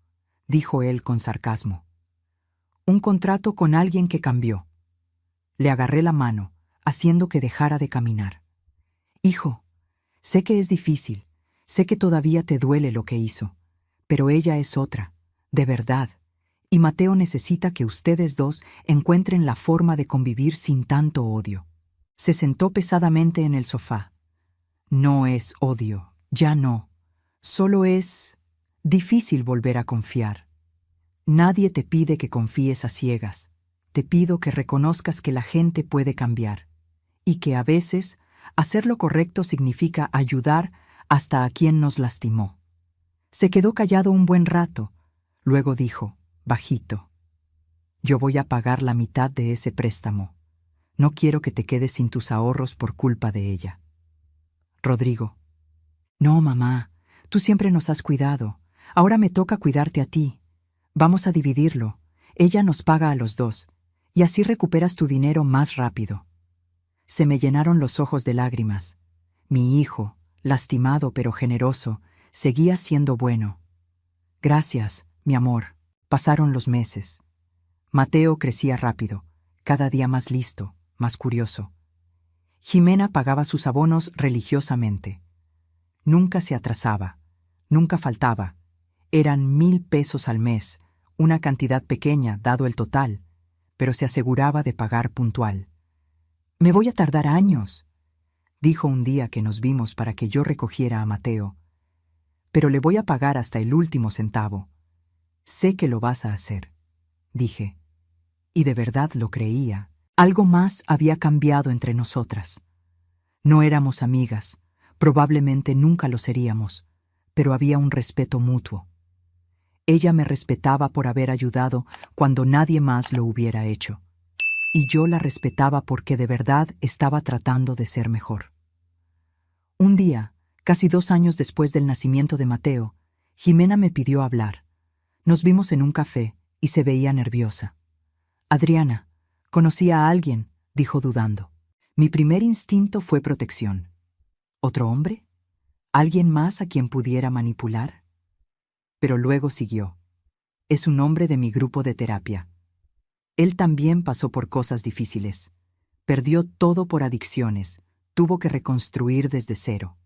dijo él con sarcasmo. «Un contrato con alguien que cambió». Le agarré la mano, haciendo que dejara de caminar. «Hijo, sé que es difícil, sé que todavía te duele lo que hizo, pero ella es otra, de verdad, y Mateo necesita que ustedes dos encuentren la forma de convivir sin tanto odio». Se sentó pesadamente en el sofá. «No es odio, ya no. Solo es difícil volver a confiar. Nadie te pide que confíes a ciegas. Te pido que reconozcas que la gente puede cambiar y que a veces hacer lo correcto significa ayudar hasta a quien nos lastimó». Se quedó callado un buen rato. Luego dijo, bajito: «Yo voy a pagar la mitad de ese préstamo. No quiero que te quedes sin tus ahorros por culpa de ella». Rodrigo: «No, mamá, tú siempre nos has cuidado. Ahora me toca cuidarte a ti. Vamos a dividirlo. Ella nos paga a los dos, y así recuperas tu dinero más rápido». Se me llenaron los ojos de lágrimas. Mi hijo, lastimado pero generoso, seguía siendo bueno. «Gracias, mi amor». Pasaron los meses. Mateo crecía rápido, cada día más listo, más curioso. Jimena pagaba sus abonos religiosamente. Nunca se atrasaba, nunca faltaba. Eran 1,000 pesos al mes, una cantidad pequeña dado el total, pero se aseguraba de pagar puntual. «Me voy a tardar años», dijo un día que nos vimos para que yo recogiera a Mateo. «Pero le voy a pagar hasta el último centavo». Sé que lo vas a hacer, dije. Y de verdad lo creía. Algo más había cambiado entre nosotras. No éramos amigas, probablemente nunca lo seríamos, pero había un respeto mutuo. Ella me respetaba por haber ayudado cuando nadie más lo hubiera hecho, y yo la respetaba porque de verdad estaba tratando de ser mejor. Un día, casi 2 años después del nacimiento de Mateo, Jimena me pidió hablar. Nos vimos en un café y se veía nerviosa. Adriana, conocí a alguien, dijo dudando. Mi primer instinto fue protección. ¿Otro hombre? ¿Alguien más a quien pudiera manipular? Pero luego siguió. Es un hombre de mi grupo de terapia. Él también pasó por cosas difíciles. Perdió todo por adicciones. Tuvo que reconstruir desde cero.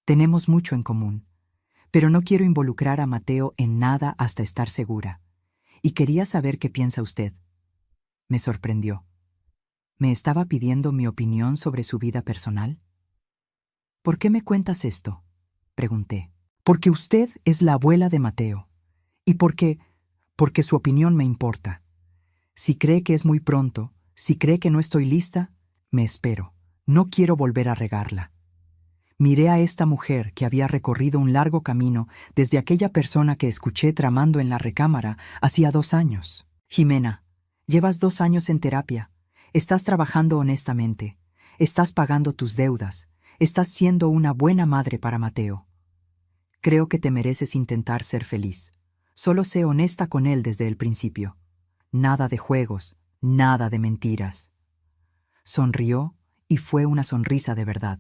Tenemos mucho en común, pero no quiero involucrar a Mateo en nada hasta estar segura. Y quería saber qué piensa usted. Me sorprendió. ¿Me estaba pidiendo mi opinión sobre su vida personal? ¿Por qué me cuentas esto?, pregunté. Porque usted es la abuela de Mateo. Y porque su opinión me importa. Si cree que es muy pronto, si cree que no estoy lista, me espero. No quiero volver a regarla. Miré a esta mujer que había recorrido un largo camino desde aquella persona que escuché tramando en la recámara hacía 2 años. Jimena, llevas 2 años en terapia. Estás trabajando honestamente. Estás pagando tus deudas. Estás siendo una buena madre para Mateo. Creo que te mereces intentar ser feliz. Solo sé honesta con él desde el principio. Nada de juegos, nada de mentiras. Sonrió y fue una sonrisa de verdad.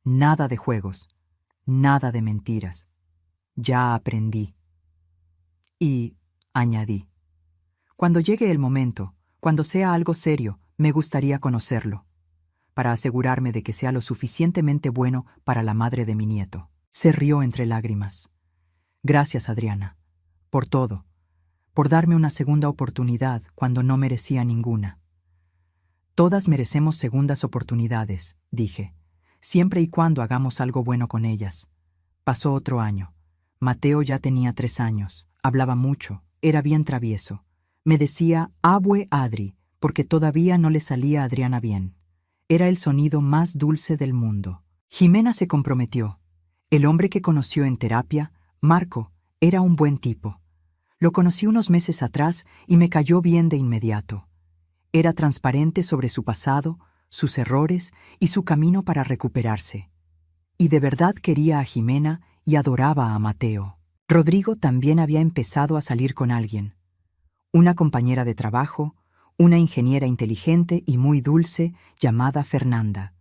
Nada de juegos, nada de mentiras. Ya aprendí. Y añadí, cuando llegue el momento, cuando sea algo serio, me gustaría conocerlo, para asegurarme de que sea lo suficientemente bueno para la madre de mi nieto. Se rió entre lágrimas. Gracias, Adriana, por todo, por darme una segunda oportunidad cuando no merecía ninguna. Todas merecemos segundas oportunidades, dije, siempre y cuando hagamos algo bueno con ellas. Pasó otro año. Mateo ya tenía 3 años, hablaba mucho, era bien travieso. Me decía Abue Adri, porque todavía no le salía a Adriana bien. Era el sonido más dulce del mundo. Jimena se comprometió. El hombre que conoció en terapia, Marco, era un buen tipo. Lo conocí unos meses atrás y me cayó bien de inmediato. Era transparente sobre su pasado, sus errores y su camino para recuperarse. Y de verdad quería a Jimena y adoraba a Mateo. Rodrigo también había empezado a salir con alguien. Una compañera de trabajo, una ingeniera inteligente y muy dulce llamada Fernanda.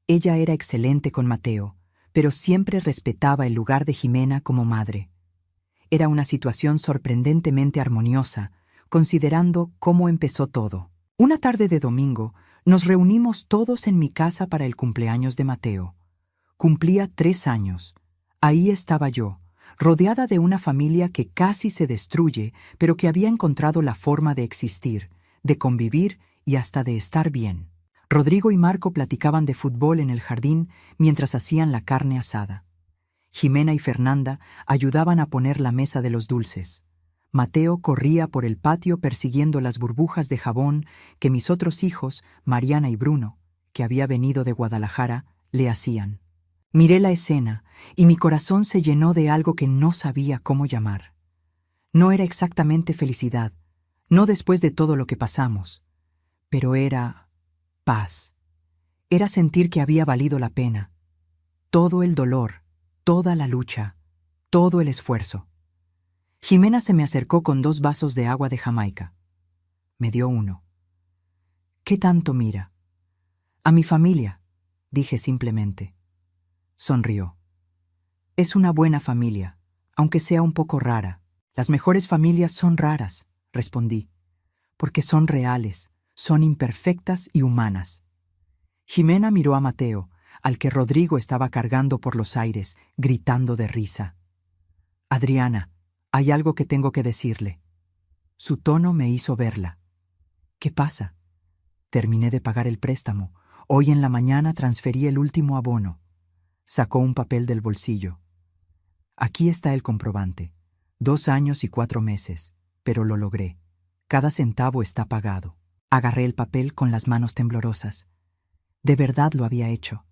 Ella era excelente con Mateo, pero siempre respetaba el lugar de Jimena como madre. Era una situación sorprendentemente armoniosa, considerando cómo empezó todo. Una tarde de domingo, nos reunimos todos en mi casa para el cumpleaños de Mateo. Cumplía 3 años. Ahí estaba yo, rodeada de una familia que casi se destruye, pero que había encontrado la forma de existir, de convivir y hasta de estar bien. Rodrigo y Marco platicaban de fútbol en el jardín mientras hacían la carne asada. Jimena y Fernanda ayudaban a poner la mesa de los dulces. Mateo corría por el patio persiguiendo las burbujas de jabón que mis otros hijos, Mariana y Bruno, que había venido de Guadalajara, le hacían. Miré la escena y mi corazón se llenó de algo que no sabía cómo llamar. No era exactamente felicidad, no después de todo lo que pasamos, pero era paz. Era sentir que había valido la pena. Todo el dolor, toda la lucha, todo el esfuerzo. Jimena se me acercó con 2 vasos de agua de Jamaica. Me dio uno. ¿Qué tanto mira? A mi familia, dije simplemente. Sonrió. Es una buena familia, aunque sea un poco rara. Las mejores familias son raras, respondí, porque son reales, son imperfectas y humanas. Jimena miró a Mateo, al que Rodrigo estaba cargando por los aires, gritando de risa. Adriana, hay algo que tengo que decirle. Su tono me hizo verla. ¿Qué pasa? Terminé de pagar el préstamo. Hoy en la mañana transferí el último abono. Sacó un papel del bolsillo. Aquí está el comprobante. 2 años y 4 meses, pero lo logré. Cada centavo está pagado. Agarré el papel con las manos temblorosas. De verdad lo había hecho.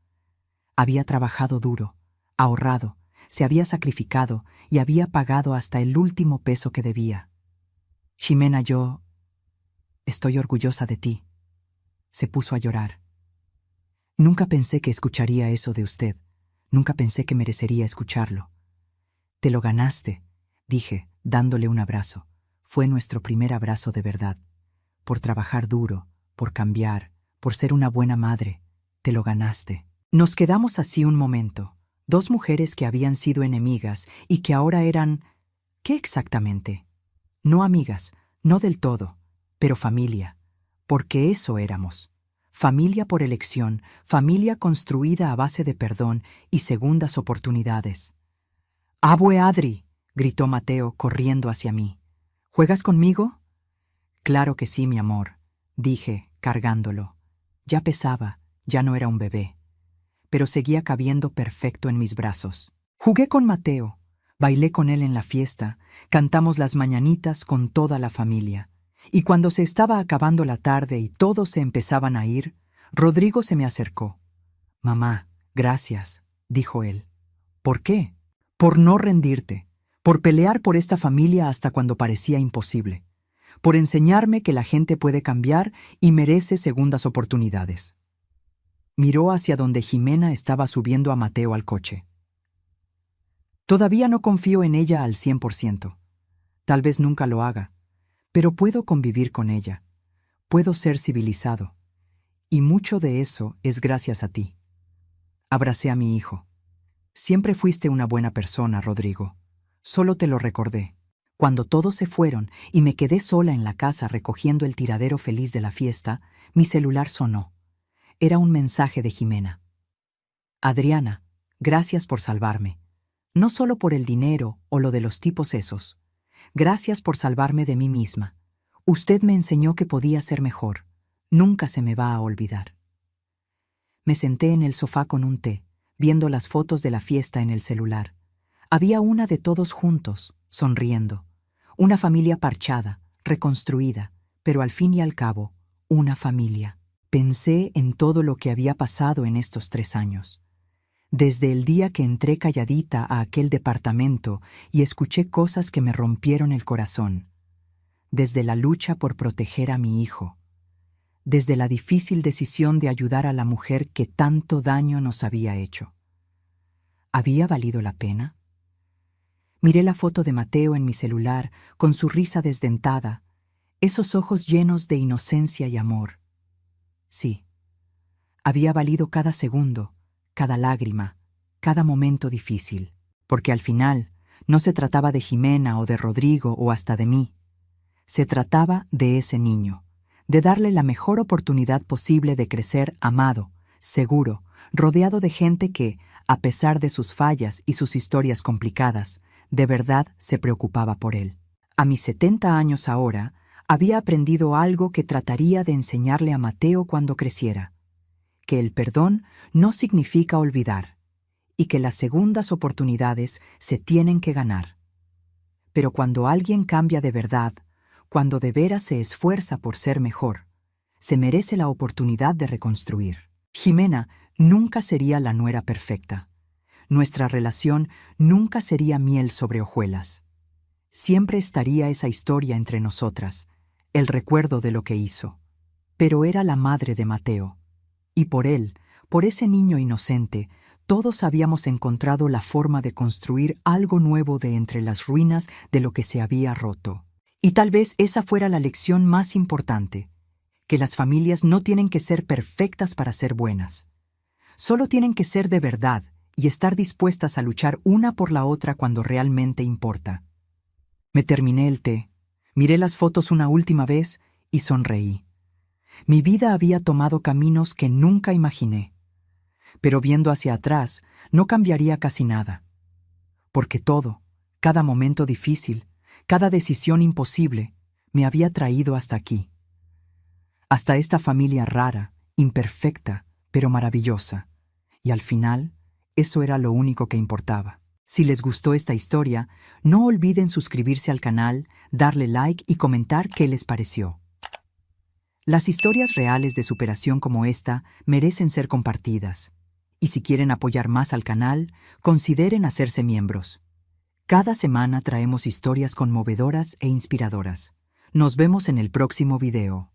Había trabajado duro, ahorrado, se había sacrificado y había pagado hasta el último peso que debía. Ximena, yo estoy orgullosa de ti. Se puso a llorar. Nunca pensé que escucharía eso de usted. Nunca pensé que merecería escucharlo. Te lo ganaste, dije, dándole un abrazo. Fue nuestro primer abrazo de verdad. Por trabajar duro, por cambiar, por ser una buena madre. Te lo ganaste. Nos quedamos así un momento. 2 mujeres que habían sido enemigas y que ahora eran... ¿Qué exactamente? No amigas, no del todo, pero familia. Porque eso éramos. Familia por elección, familia construida a base de perdón y segundas oportunidades. «¡Abue Adri!», gritó Mateo corriendo hacia mí. «¿Juegas conmigo?» «Claro que sí, mi amor», dije, cargándolo. Ya pesaba, ya no era un bebé, pero seguía cabiendo perfecto en mis brazos. Jugué con Mateo, bailé con él en la fiesta, cantamos las mañanitas con toda la familia. Y cuando se estaba acabando la tarde y todos se empezaban a ir, Rodrigo se me acercó. «Mamá, gracias», dijo él. «¿Por qué?» «Por no rendirte, por pelear por esta familia hasta cuando parecía imposible, por enseñarme que la gente puede cambiar y merece segundas oportunidades». Miró hacia donde Ximena estaba subiendo a Mateo al coche. «Todavía no confío en ella al 100%. Tal vez nunca lo haga, pero puedo convivir con ella. Puedo ser civilizado. Y mucho de eso es gracias a ti». Abracé a mi hijo. «Siempre fuiste una buena persona, Rodrigo. Solo te lo recordé. Cuando todos se fueron y me quedé sola en la casa recogiendo el tiradero feliz de la fiesta, mi celular sonó. Era un mensaje de Ximena. «Adriana, gracias por salvarme. No solo por el dinero o lo de los tipos esos. Gracias por salvarme de mí misma. Usted me enseñó que podía ser mejor. Nunca se me va a olvidar». Me senté en el sofá con un té, viendo las fotos de la fiesta en el celular. Había una de todos juntos, sonriendo. Una familia parchada, reconstruida, pero al fin y al cabo, una familia. Pensé en todo lo que había pasado en estos 3 años. Desde el día que entré calladita a aquel departamento y escuché cosas que me rompieron el corazón. Desde la lucha por proteger a mi hijo. Desde la difícil decisión de ayudar a la mujer que tanto daño nos había hecho. ¿Había valido la pena? Miré la foto de Mateo en mi celular, con su risa desdentada, esos ojos llenos de inocencia y amor. Sí, había valido cada segundo, cada lágrima, cada momento difícil, porque al final no se trataba de Ximena o de Rodrigo o hasta de mí. Se trataba de ese niño, de darle la mejor oportunidad posible de crecer amado, seguro, rodeado de gente que, a pesar de sus fallas y sus historias complicadas, de verdad se preocupaba por él. A mis 70 años ahora, había aprendido algo que trataría de enseñarle a Mateo cuando creciera: que el perdón no significa olvidar, y que las segundas oportunidades se tienen que ganar. Pero cuando alguien cambia de verdad, cuando de veras se esfuerza por ser mejor, se merece la oportunidad de reconstruir. Ximena nunca sería la nuera perfecta. Nuestra relación nunca sería miel sobre hojuelas. Siempre estaría esa historia entre nosotras, el recuerdo de lo que hizo. Pero era la madre de Mateo. Y por él, por ese niño inocente, todos habíamos encontrado la forma de construir algo nuevo de entre las ruinas de lo que se había roto. Y tal vez esa fuera la lección más importante, que las familias no tienen que ser perfectas para ser buenas. Solo tienen que ser de verdad y estar dispuestas a luchar una por la otra cuando realmente importa. Me terminé el té, miré las fotos una última vez y sonreí. Mi vida había tomado caminos que nunca imaginé, pero viendo hacia atrás no cambiaría casi nada, porque todo, cada momento difícil, cada decisión imposible, me había traído hasta aquí, hasta esta familia rara, imperfecta, pero maravillosa, y al final, eso era lo único que importaba. Si les gustó esta historia, no olviden suscribirse al canal, darle like y comentar qué les pareció. Las historias reales de superación como esta merecen ser compartidas. Y si quieren apoyar más al canal, consideren hacerse miembros. Cada semana traemos historias conmovedoras e inspiradoras. Nos vemos en el próximo video.